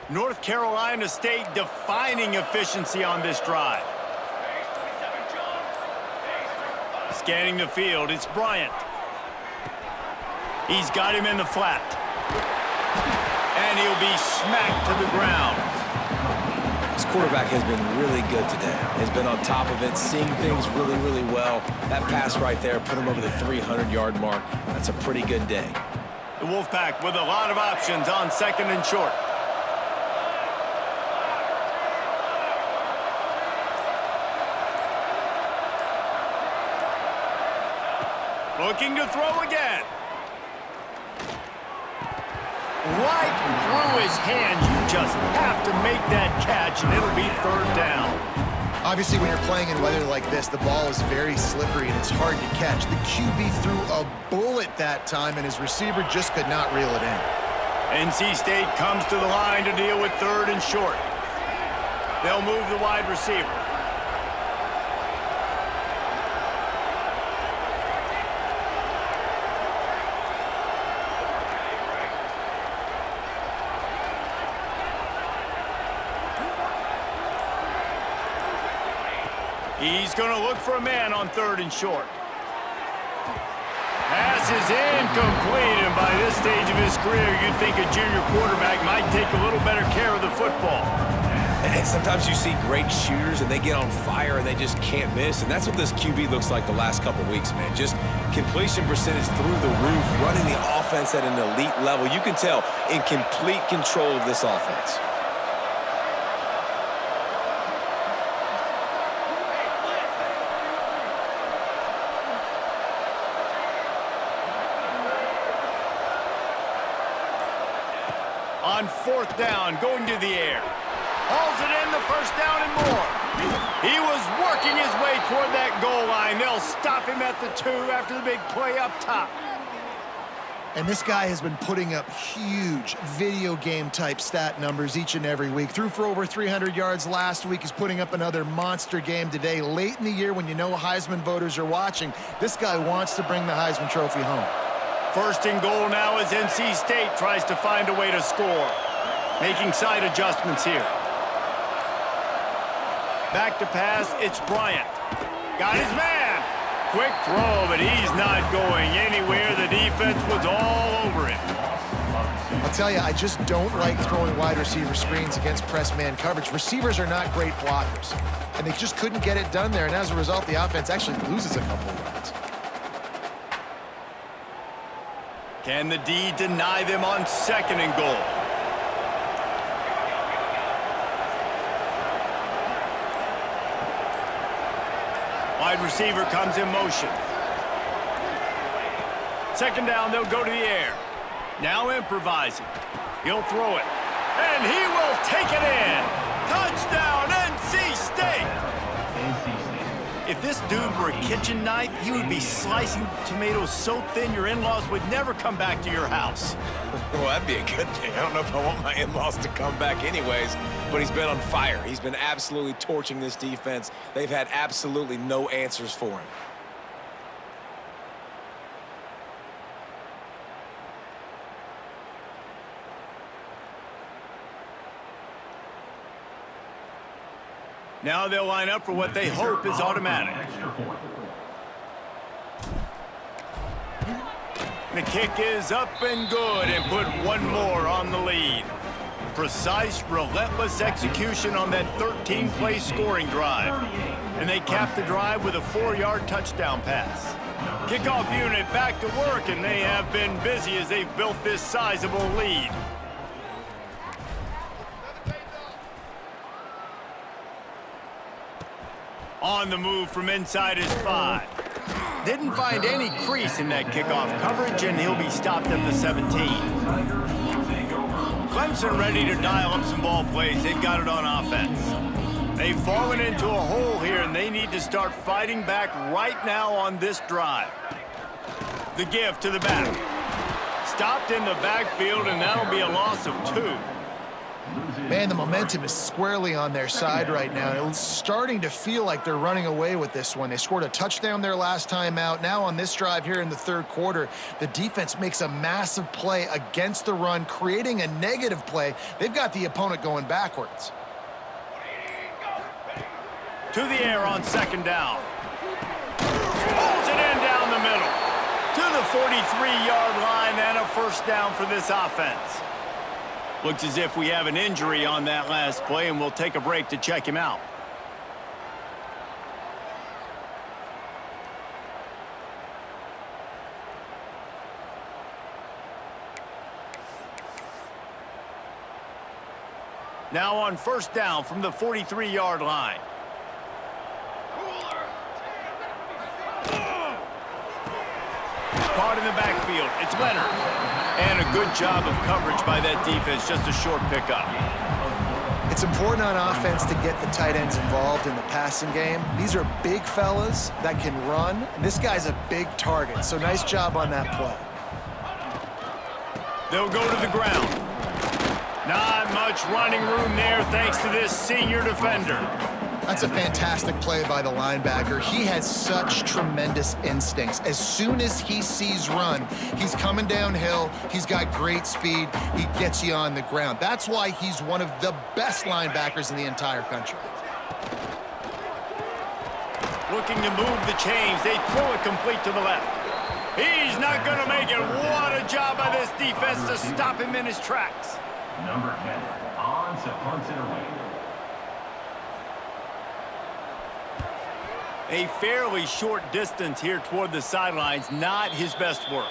North Carolina State defining efficiency on this drive. Scanning the field, it's Bryant. He's got him in the flat. And he'll be smacked to the ground. This quarterback has been really good today. Has been on top of it, seeing things really, really well. That pass right there put him over the 300-yard mark. That's a pretty good day. The Wolfpack with a lot of options on second and short. Looking to throw again. Right through his hands. You just have to make that catch, and it'll be third down. Obviously, when you're playing in weather like this, the ball is very slippery, and it's hard to catch. The QB threw a bullet that time, and his receiver just could not reel it in. NC State comes to the line to deal with third and short. They'll move the wide receiver. He's going to look for a man on third and short. Pass is incomplete, and by this stage of his career, you'd think a junior quarterback might take a little better care of the football. And sometimes you see great shooters, and they get on fire, and they just can't miss. And that's what this QB looks like the last couple weeks, man. Just completion percentage through the roof, running the offense at an elite level. You can tell in complete control of this offense. On fourth down, going to the air. Hauls it in, the first down and more. He was working his way toward that goal line. They'll stop him at the 2 after the big play up top. And this guy has been putting up huge video game type stat numbers each and every week. Threw for over 300 yards last week. He's putting up another monster game today. Late in the year when you know Heisman voters are watching, this guy wants to bring the Heisman Trophy home. First and goal now as NC State tries to find a way to score. Making side adjustments here. Back to pass, it's Bryant. Got his man. Quick throw, but he's not going anywhere. The defense was all over him. I'll tell you, I just don't like throwing wide receiver screens against press man coverage. Receivers are not great blockers, and they just couldn't get it done there, and as a result, the offense actually loses a couple of runs. Can the D deny them on second and goal? Wide receiver comes in motion. Second down, they'll go to the air. Now improvising. He'll throw it. And he will take it in. Touchdown, NC State! If this dude were a kitchen knife, he would be slicing tomatoes so thin your in-laws would never come back to your house. Well, that'd be a good thing. I don't know if I want my in-laws to come back anyways, but he's been on fire. He's been absolutely torching this defense. They've had absolutely no answers for him. Now they'll line up for what they hope is automatic. The kick is up and good and put one more on the lead. Precise, relentless execution on that 13-play scoring drive. And they cap the drive with a 4-yard touchdown pass. Kickoff unit back to work, and they have been busy as they've built this sizable lead. On the move from inside his 5. Didn't find any crease in that kickoff coverage, and he'll be stopped at the 17. Clemson ready to dial up some ball plays. They've got it on offense. They've fallen into a hole here, and they need to start fighting back right now on this drive. The give to the back. Stopped in the backfield, and that'll be a loss of 2. Man, the momentum is squarely on their side right now. It's starting to feel like they're running away with this one. They scored a touchdown their last time out. Now on this drive here in the third quarter, the defense makes a massive play against the run, creating a negative play. They've got the opponent going backwards. To the air on second down. Pulls it in down the middle. To the 43-yard line and a first down for this offense. Looks as if we have an injury on that last play, and we'll take a break to check him out. Now on first down from the 43-yard line. Caught in the backfield. It's Leonard. And a good job of coverage by that defense. Just a short pickup. It's important on offense to get the tight ends involved in the passing game. These are big fellas that can run. And this guy's a big target, so nice job on that play. They'll go to the ground. Not much running room there thanks to this senior defender. That's a fantastic play by the linebacker. He has such tremendous instincts. As soon as he sees run, he's coming downhill. He's got great speed. He gets you on the ground. That's why he's one of the best linebackers in the entire country. Looking to move the chains. They throw it complete to the left. He's not going to make it. What a job by this defense to stop him in his tracks. Number 10, on to punt it away. A fairly short distance here toward the sidelines, not his best work.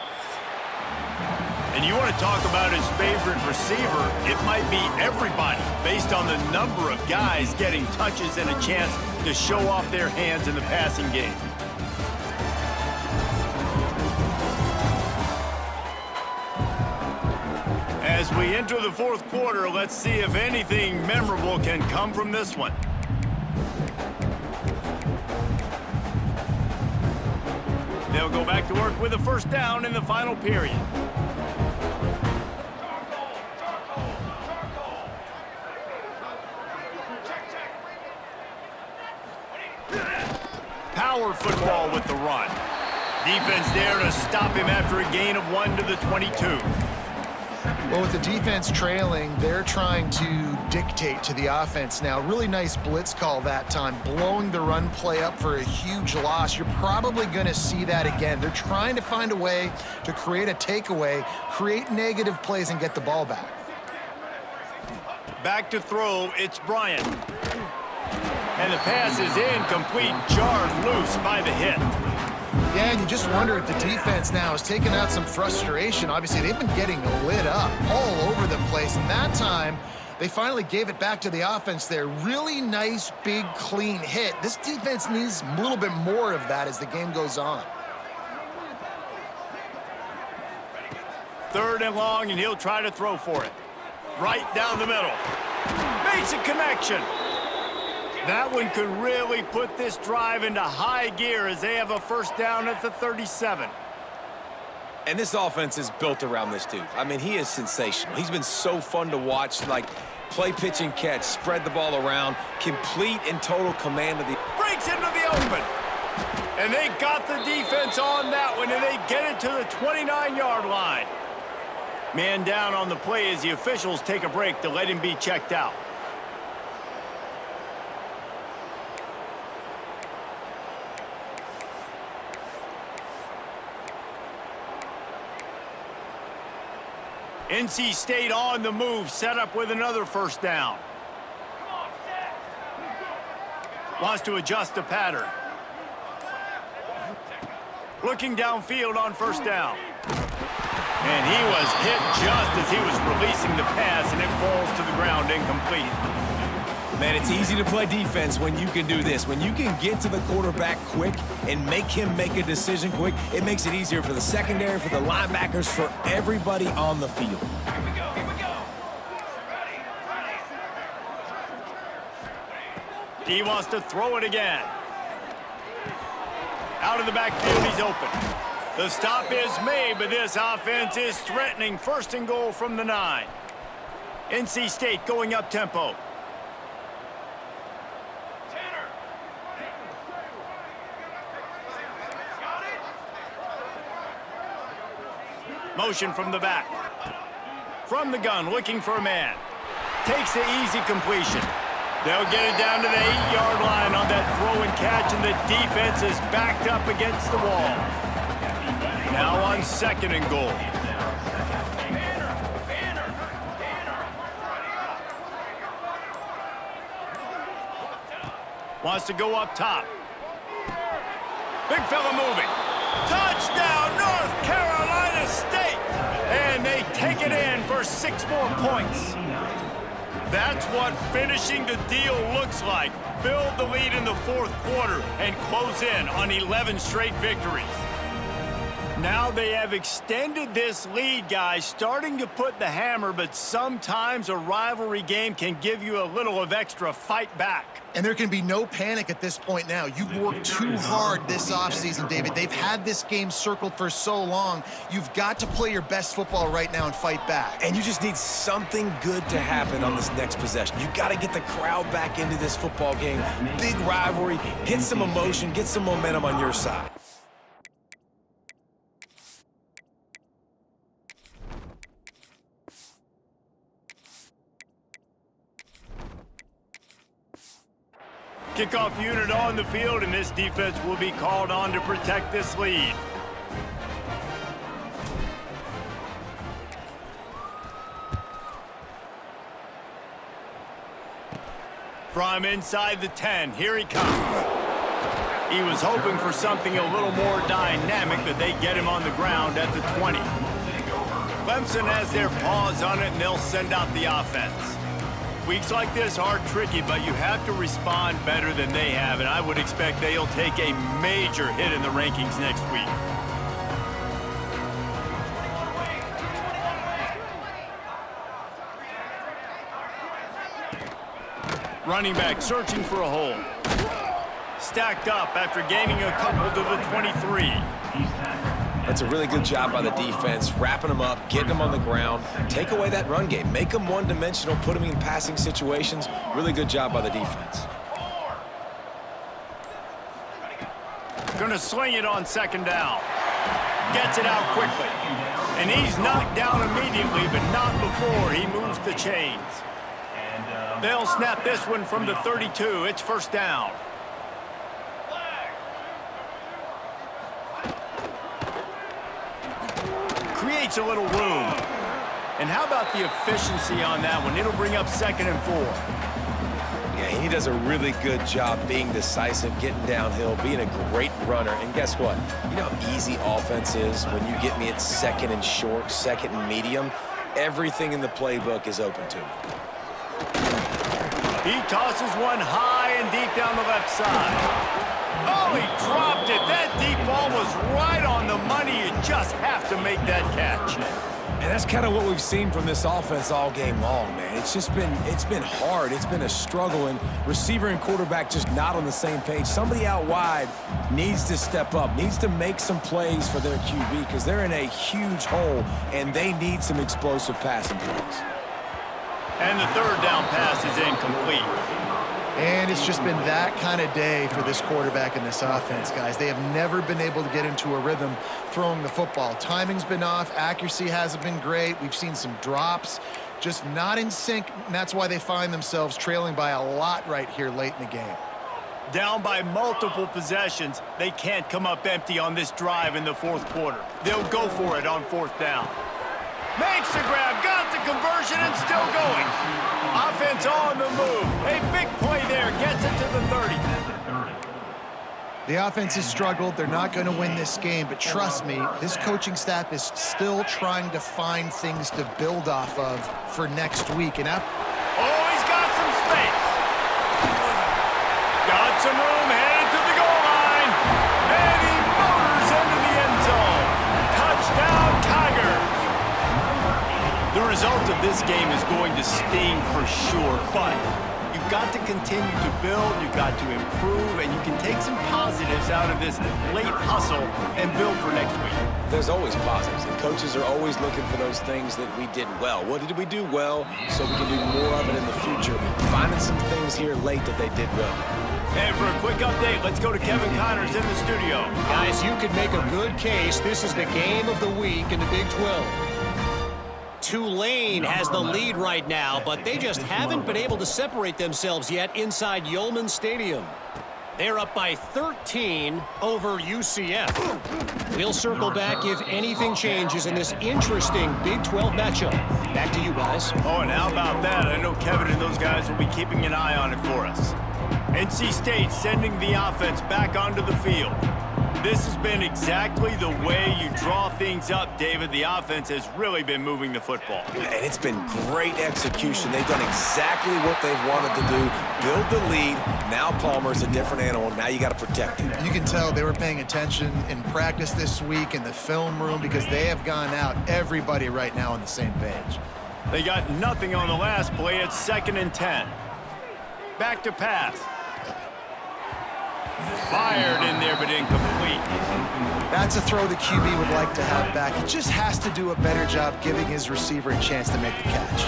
And you want to talk about his favorite receiver, it might be everybody based on the number of guys getting touches and a chance to show off their hands in the passing game. As we enter the fourth quarter, let's see if anything memorable can come from this one. They'll go back to work with a first down in the final period. Power football with the run. Defense there to stop him after a gain of 1 to the 22. Well, with the defense trailing, they're trying to dictate to the offense now. Really nice blitz call that time, blowing the run play up for a huge loss. You're probably going to see that again. They're trying to find a way to create a takeaway, create negative plays, and get the ball back. Back to throw, it's Bryant. And the pass is incomplete, jarred loose by the hit. Yeah, and you just wonder if the defense now is taking out some frustration. Obviously, they've been getting lit up all over the place. And that time, they finally gave it back to the offense there. Really nice, big, clean hit. This defense needs a little bit more of that as the game goes on. 3rd and long, and he'll try to throw for it. Right down the middle. Makes a connection. That one could really put this drive into high gear as they have a 1st down at the 37. And this offense is built around this dude. I mean, he is sensational. He's been so fun to watch, like play, pitch, and catch, spread the ball around, complete and total command of the... Breaks into the open. And they got the defense on that one, and they get it to the 29-yard line. Man down on the play as the officials take a break to let him be checked out. NC State on the move, set up with another 1st down. Wants to adjust the pattern. Looking downfield on 1st down. And he was hit just as he was releasing the pass, and it falls to the ground incomplete. Man, it's easy to play defense when you can do this. When you can get to the quarterback quick and make him make a decision quick, it makes it easier for the secondary, for the linebackers, for everybody on the field. Here we go, here we go. Ready, ready. He wants to throw it again. Out of the backfield, he's open. The stop is made, but this offense is threatening. 1st and goal from the 9. NC State going up tempo. Motion from the back. From the gun, looking for a man. Takes the easy completion. They'll get it down to the 8-yard line on that throw and catch, and the defense is backed up against the wall. Now on 2nd and goal. Wants to go up top. Big fella moving. Touchdown, North Carolina State! And they take it in for 6 more points. That's what finishing the deal looks like. Build the lead in the 4th quarter and close in on 11 straight victories. Now they have extended this lead, guys, starting to put the hammer, but sometimes a rivalry game can give you a little of extra fight back. And there can be no panic at this point now. You've worked too hard this offseason, David. They've had this game circled for so long. You've got to play your best football right now and fight back. And you just need something good to happen on this next possession. You got to get the crowd back into this football game. Big rivalry, get some emotion, get some momentum on your side. Kickoff unit on the field, and this defense will be called on to protect this lead. From inside the 10, here he comes. He was hoping for something a little more dynamic, but they get him on the ground at the 20. Clemson has their paws on it, and they'll send out the offense. Weeks like this are tricky, but you have to respond better than they have, and I would expect they'll take a major hit in the rankings next week. Running back searching for a hole. Stacked up after gaining a couple to the 23. That's a really good job by the defense, wrapping them up, getting them on the ground. Take away that run game. Make them one-dimensional, put them in passing situations. Really good job by the defense. Going to sling it on 2nd down. Gets it out quickly. And he's knocked down immediately, but not before he moves the chains. They'll snap this one from the 32. It's 1st down. Creates a little room. And how about the efficiency on that one? It'll bring up 2nd and 4. Yeah, he does a really good job being decisive, getting downhill, being a great runner. And guess what? You know how easy offense is when you get me at 2nd and short, 2nd and medium? Everything in the playbook is open to me. He tosses one high and deep down the left side. Oh, he dropped it. That deep ball was right on the money. You just have to make that catch. And And that's kind of what we've seen from this offense all game long, man. It's been hard. It's been a struggle, and receiver and quarterback just not on the same page. Somebody out wide needs to step up, needs to make some plays for their QB because they're in a huge hole, and they need some explosive passing plays. And the third down pass is incomplete. And it's just been that kind of day for this quarterback and this offense, guys. They have never been able to get into a rhythm throwing the football. Timing's been off. Accuracy hasn't been great. We've seen some drops, just not in sync. And that's why they find themselves trailing by a lot right here late in the game. Down by multiple possessions, they can't come up empty on this drive in the fourth quarter. They'll go for it on fourth down. Makes the grab, got the conversion, and still going. Offense on the move. A big play there, gets it to the 30. The offense has struggled. They're not going to win this game, but trust me, this coaching staff is still trying to find things to build off of for next week. And oh, he's got some space. Got some room, headed to the goal line. And he motors into the end zone. Touchdown, Tigers. The result of this game is going to sting for sure, but you've got to continue to build, you've got to improve, and you can take some positives out of this late hustle and build for next week. There's always positives, and coaches are always looking for those things that we did well. What did we do well so we can do more of it in the future? Finding some things here late that they did well. And for a quick update, let's go to Kevin Connors in the studio. Guys, you could make a good case. This is the game of the week in the Big 12. Tulane has the lead right now, but they just haven't been able to separate themselves yet inside Yulman Stadium. They're up by 13 over UCF. We'll circle back if anything changes in this interesting Big 12 matchup. Back to you guys. Oh, and how about that? I know Kevin and those guys will be keeping an eye on it for us. NC State sending the offense back onto the field. This has been exactly the way you draw things up, David. The offense has really been moving the football. And it's been great execution. They've done exactly what they've wanted to do. Build the lead. Now Palmer's a different animal. Now you got to protect him. you can tell they were paying attention in practice this week in the film room because they have gone out, everybody right now on the same page. They got nothing on the last play. It's 2nd and 10. Back to pass. Fired in there, but incomplete. That's a throw the QB would like to have back. He just has to do a better job giving his receiver a chance to make the catch.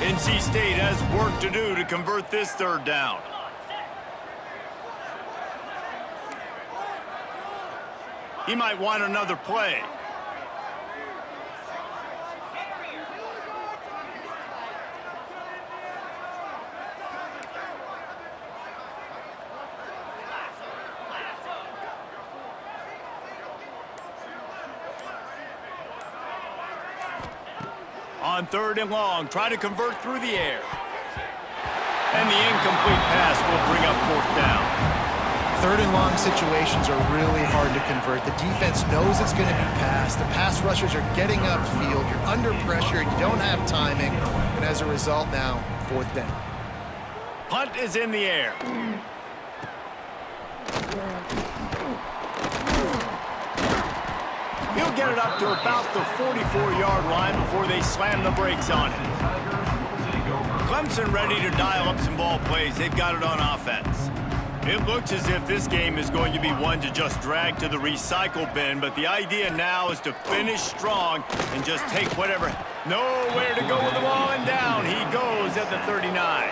NC State has work to do to convert this 3rd down. He might want another play. On 3rd and long, try to convert through the air. And the incomplete pass will bring up 4th down. 3rd and long situations are really hard to convert. The defense knows it's going to be passed. The pass rushers are getting upfield. You're under pressure. You don't have timing. And as a result now, 4th down. Punt is in the air. He'll get it up to about the 44-yard line before they slam the brakes on it. Clemson ready to dial up some ball plays. They've got it on offense. It looks as if this game is going to be one to just drag to the recycle bin, but the idea now is to finish strong and just take whatever. Nowhere to go with the ball, and down he goes at the 39.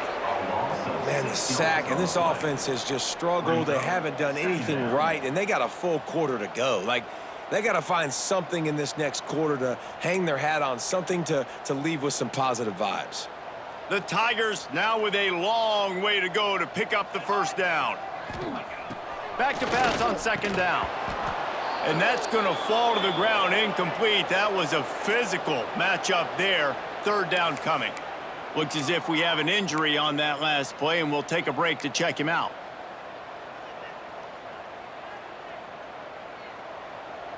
Man, the sack, and this offense has just struggled. They haven't done anything right, and they got a full quarter to go. Like, they got to find something in this next quarter to hang their hat on, something to leave with some positive vibes. The Tigers now with a long way to go to pick up the 1st down. Back to pass on 2nd down. And that's going to fall to the ground incomplete. That was a physical matchup there. 3rd down coming. Looks as if we have an injury on that last play, and we'll take a break to check him out.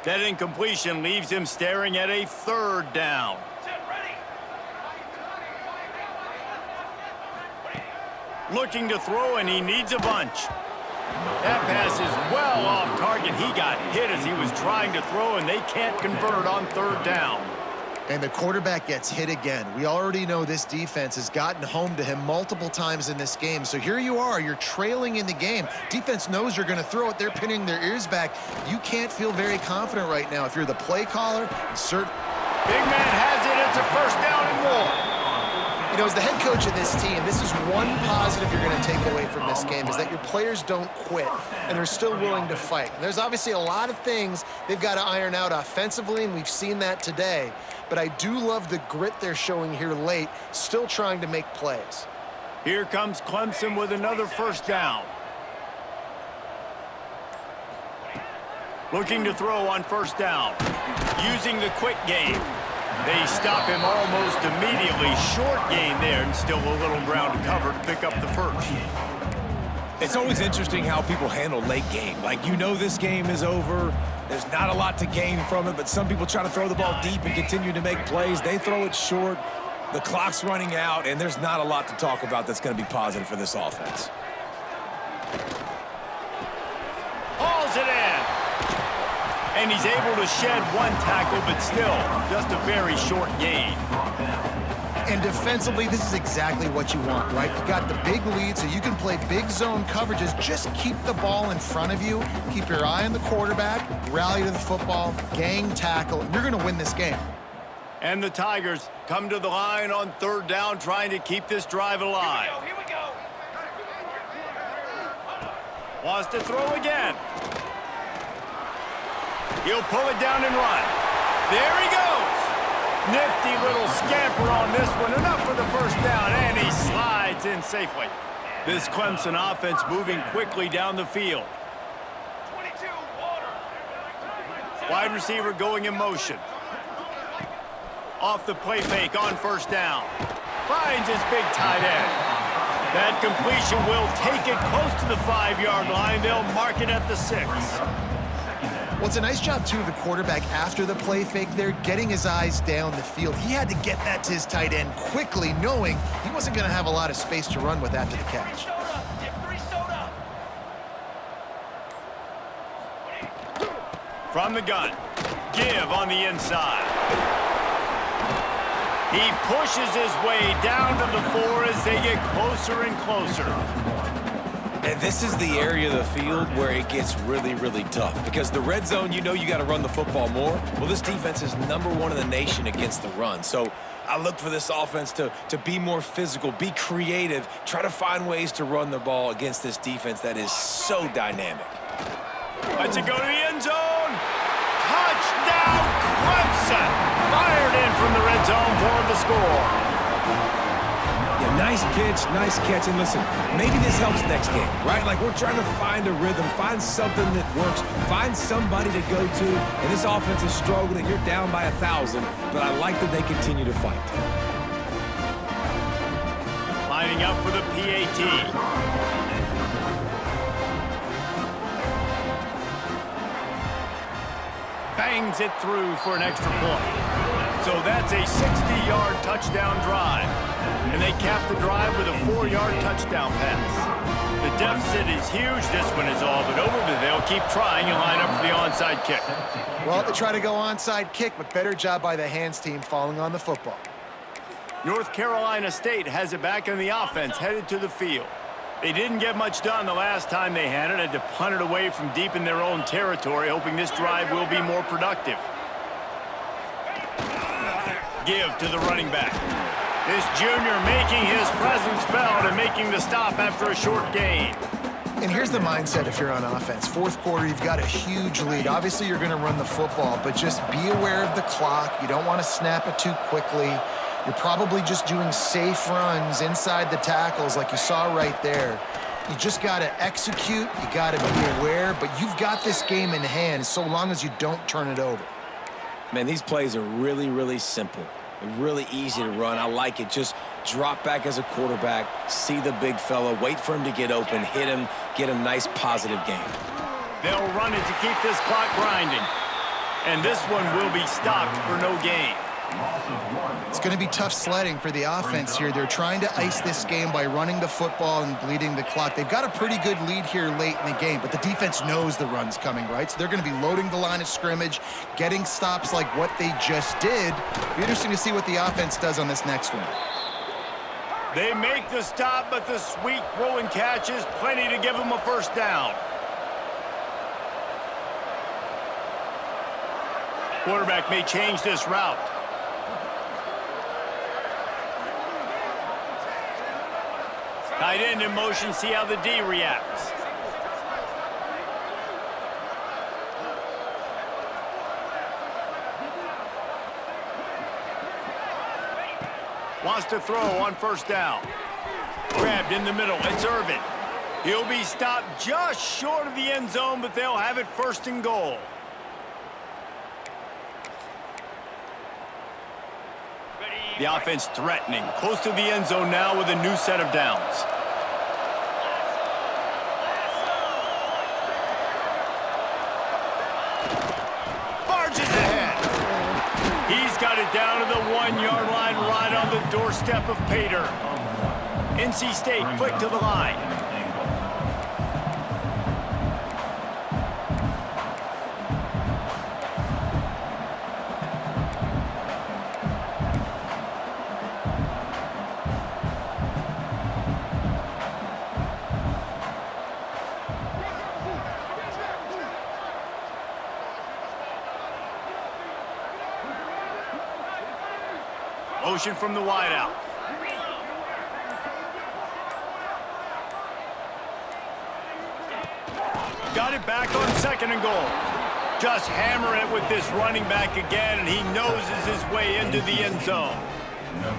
That incompletion leaves him staring at a 3rd down. Looking to throw, and he needs a bunch. That pass is well off target. He got hit as he was trying to throw, and they can't convert on 3rd down. And the quarterback gets hit again. We already know this defense has gotten home to him multiple times in this game. So here you are, you're trailing in the game. Defense knows you're going to throw it. They're pinning their ears back. You can't feel very confident right now. If you're the play caller, Big man has it. It's a first down and more. You know, as the head coach of this team, this is one positive you're going to take away from this game, is that your players don't quit, and they're still willing to fight. And there's obviously a lot of things they've got to iron out offensively, and we've seen that today. But I do love the grit they're showing here late, still trying to make plays. Here comes Clemson with another first down. Looking to throw on first down. Using the quick game. They stop him almost immediately. Short gain there, and still a little ground to cover to pick up the first. It's always interesting how people handle late game. Like, you know this game is over. There's not a lot to gain from it, but some people try to throw the ball deep and continue to make plays. They throw it short. The clock's running out, and there's not a lot to talk about that's going to be positive for this offense. Hauls it in. And he's able to shed one tackle, but still just a very short gain. And defensively, this is exactly what you want, right? You got the big lead, so you can play big zone coverages. Just keep the ball in front of you. Keep your eye on the quarterback. Rally to the football. Gang tackle. And you're going to win this game. And the Tigers come to the line on third down, trying to keep this drive alive. Here we go. Wants to throw again. He'll pull it down and run. There he goes. Nifty little scamper on this one. Enough for the first down, and he slides in safely. This Clemson offense moving quickly down the field. 22, water. Wide receiver going in motion. Off the play fake on first down. Finds his big tight end. That completion will take it close to the 5-yard line. They'll mark it at the 6. Well, it's a nice job, too, of the quarterback after the play fake there, getting his eyes down the field. He had to get that to his tight end quickly, knowing he wasn't going to have a lot of space to run with after the catch. From the gun. Give on the inside. He pushes his way down to the 4 as they get closer and closer. And this is the area of the field where it gets really, really tough. Because the red zone, you know you got to run the football more. Well, this defense is #1 in the nation against the run. So I look for this offense to be more physical, be creative, try to find ways to run the ball against this defense that is so dynamic. Lets it go to the end zone. Touchdown, Clemson. Fired in from the red zone for the score. Yeah, nice pitch, nice catch. And listen, maybe this helps next game, right? Like, we're trying to find a rhythm, find something that works, find somebody to go to. And this offense is struggling. You're down by 1,000, but I like that they continue to fight. Lining up for the PAT. Bangs it through for an extra point. So that's a 60-yard touchdown drive. And they cap the drive with a 4-yard touchdown pass. The deficit is huge. This one is all but over, but they'll keep trying and line up for the onside kick. Well, they try to go onside kick, but better job by the hands team falling on the football. North Carolina State has it back in the offense, headed to the field. They didn't get much done the last time they had it. Had to punt it away from deep in their own territory, hoping this drive will be more productive. Give to the running back. This junior making his presence felt and making the stop after a short gain. And here's the mindset if you're on offense. Fourth quarter, you've got a huge lead. Obviously, you're going to run the football, but just be aware of the clock. You don't want to snap it too quickly. You're probably just doing safe runs inside the tackles like you saw right there. You just got to execute. You got to be aware, but you've got this game in hand so long as you don't turn it over. Man, these plays are really, really simple. They're really easy to run. I like it. Just drop back as a quarterback, see the big fella, wait for him to get open, hit him, get a nice positive gain. They'll run it to keep this clock grinding. And this one will be stopped for no gain. It's going to be tough sledding for the offense here. They're trying to ice this game by running the football and bleeding the clock. They've got a pretty good lead here late in the game, but the defense knows the run's coming, right? So they're going to be loading the line of scrimmage, getting stops like what they just did. It'll be interesting to see what the offense does on this next one. They make the stop, but the sweet throw and catch is plenty to give them a first down. Quarterback may change this route. Tight end in motion, see how the D reacts. Wants to throw on first down. Grabbed in the middle, it's Irvin. He'll be stopped just short of the end zone, but they'll have it first and goal. The offense threatening, close to the end zone now with a new set of downs. Barges ahead. He's got it down to the 1-yard line right on the doorstep of Pater. NC State flick to the line. Motion from the wideout. Got it back on second and goal. Just hammer it with this running back again, and he noses his way into the end zone.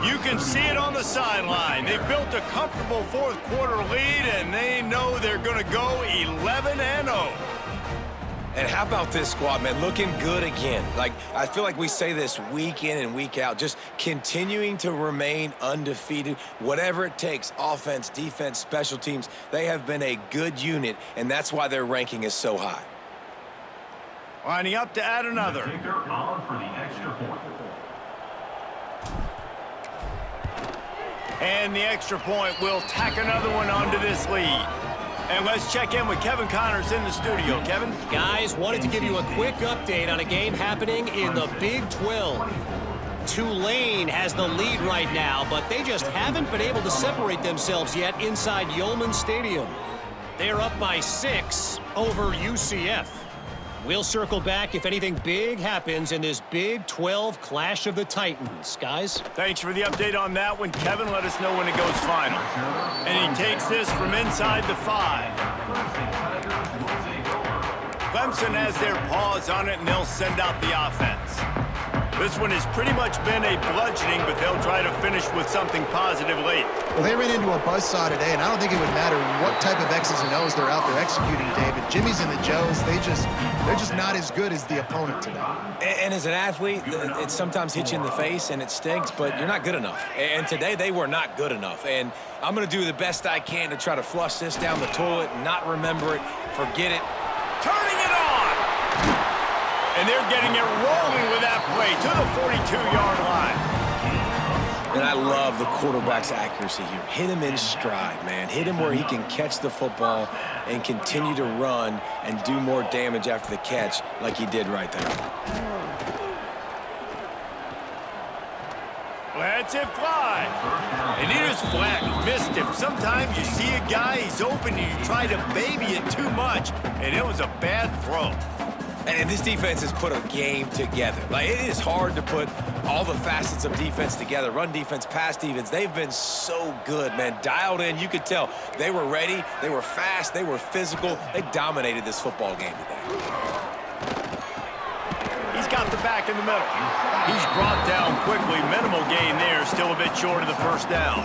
You can see it on the sideline. They've built a comfortable fourth quarter lead, and they know they're going to go 11-0. And how about this squad, man? Looking good again. Like, I feel like we say this week in and week out, just continuing to remain undefeated. Whatever it takes, offense, defense, special teams, they have been a good unit, and that's why their ranking is so high. Lining up to add another. Kicker on for the extra point. And the extra point will tack another one onto this lead. And let's check in with Kevin Connors in the studio. Kevin? Guys, wanted to give you a quick update on a game happening in the Big 12. Tulane has the lead right now, but they just haven't been able to separate themselves yet inside Yulman Stadium. They're up by 6 over UCF. We'll circle back if anything big happens in this Big 12 Clash of the Titans. Guys? Thanks for the update on that one, Kevin. Let us know when it goes final. And he takes this from inside the 5. Clemson has their paws on it, and they'll send out the offense. This one has pretty much been a bludgeoning, but they'll try to finish with something positive late. Well, they ran into a buzzsaw today, and I don't think it would matter what type of X's and O's they're out there executing, David. Jimmy's and the Joes, they're just not as good as the opponent today. And as an athlete, it sometimes hits you in the face and it stinks, but you're not good enough. And today they were not good enough. And I'm going to do the best I can to try to flush this down the toilet, not remember it, forget it. Turning it on! And they're getting it rolling with that play to the 42-yard line. And I love the quarterback's accuracy here. Hit him in stride, man. Hit him where he can catch the football and continue to run and do more damage after the catch like he did right there. Lets it fly. And he just flat missed him. Sometimes you see a guy, he's open, and you try to baby it too much, and it was a bad throw. And this defense has put a game together. Like, it is hard to put all the facets of defense together. Run defense, pass defense. They've been so good, man. Dialed in. You could tell they were ready. They were fast. They were physical. They dominated this football game today. He's got the back in the middle. He's brought down quickly. Minimal gain there. Still a bit short of the first down.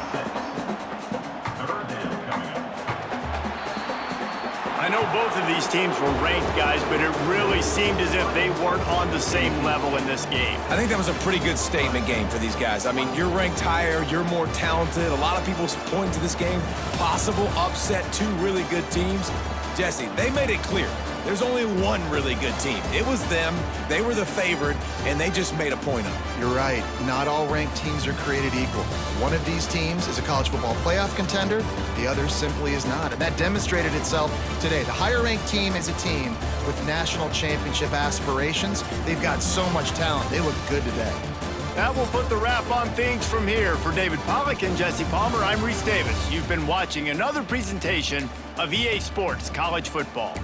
I know both of these teams were ranked, guys, but it really seemed as if they weren't on the same level in this game. I think that was a pretty good statement game for these guys. I mean, you're ranked higher, you're more talented. A lot of people point to this game, possible upset, two really good teams. Jesse, they made it clear. There's only one really good team. It was them. They were the favorite, and they just made a point of it. You're right. Not all ranked teams are created equal. One of these teams is a college football playoff contender. The other simply is not. And that demonstrated itself today. The higher-ranked team is a team with national championship aspirations. They've got so much talent. They look good today. That will put the wrap on things from here. For David Pollack and Jesse Palmer, I'm Reese Davis. You've been watching another presentation of EA Sports College Football.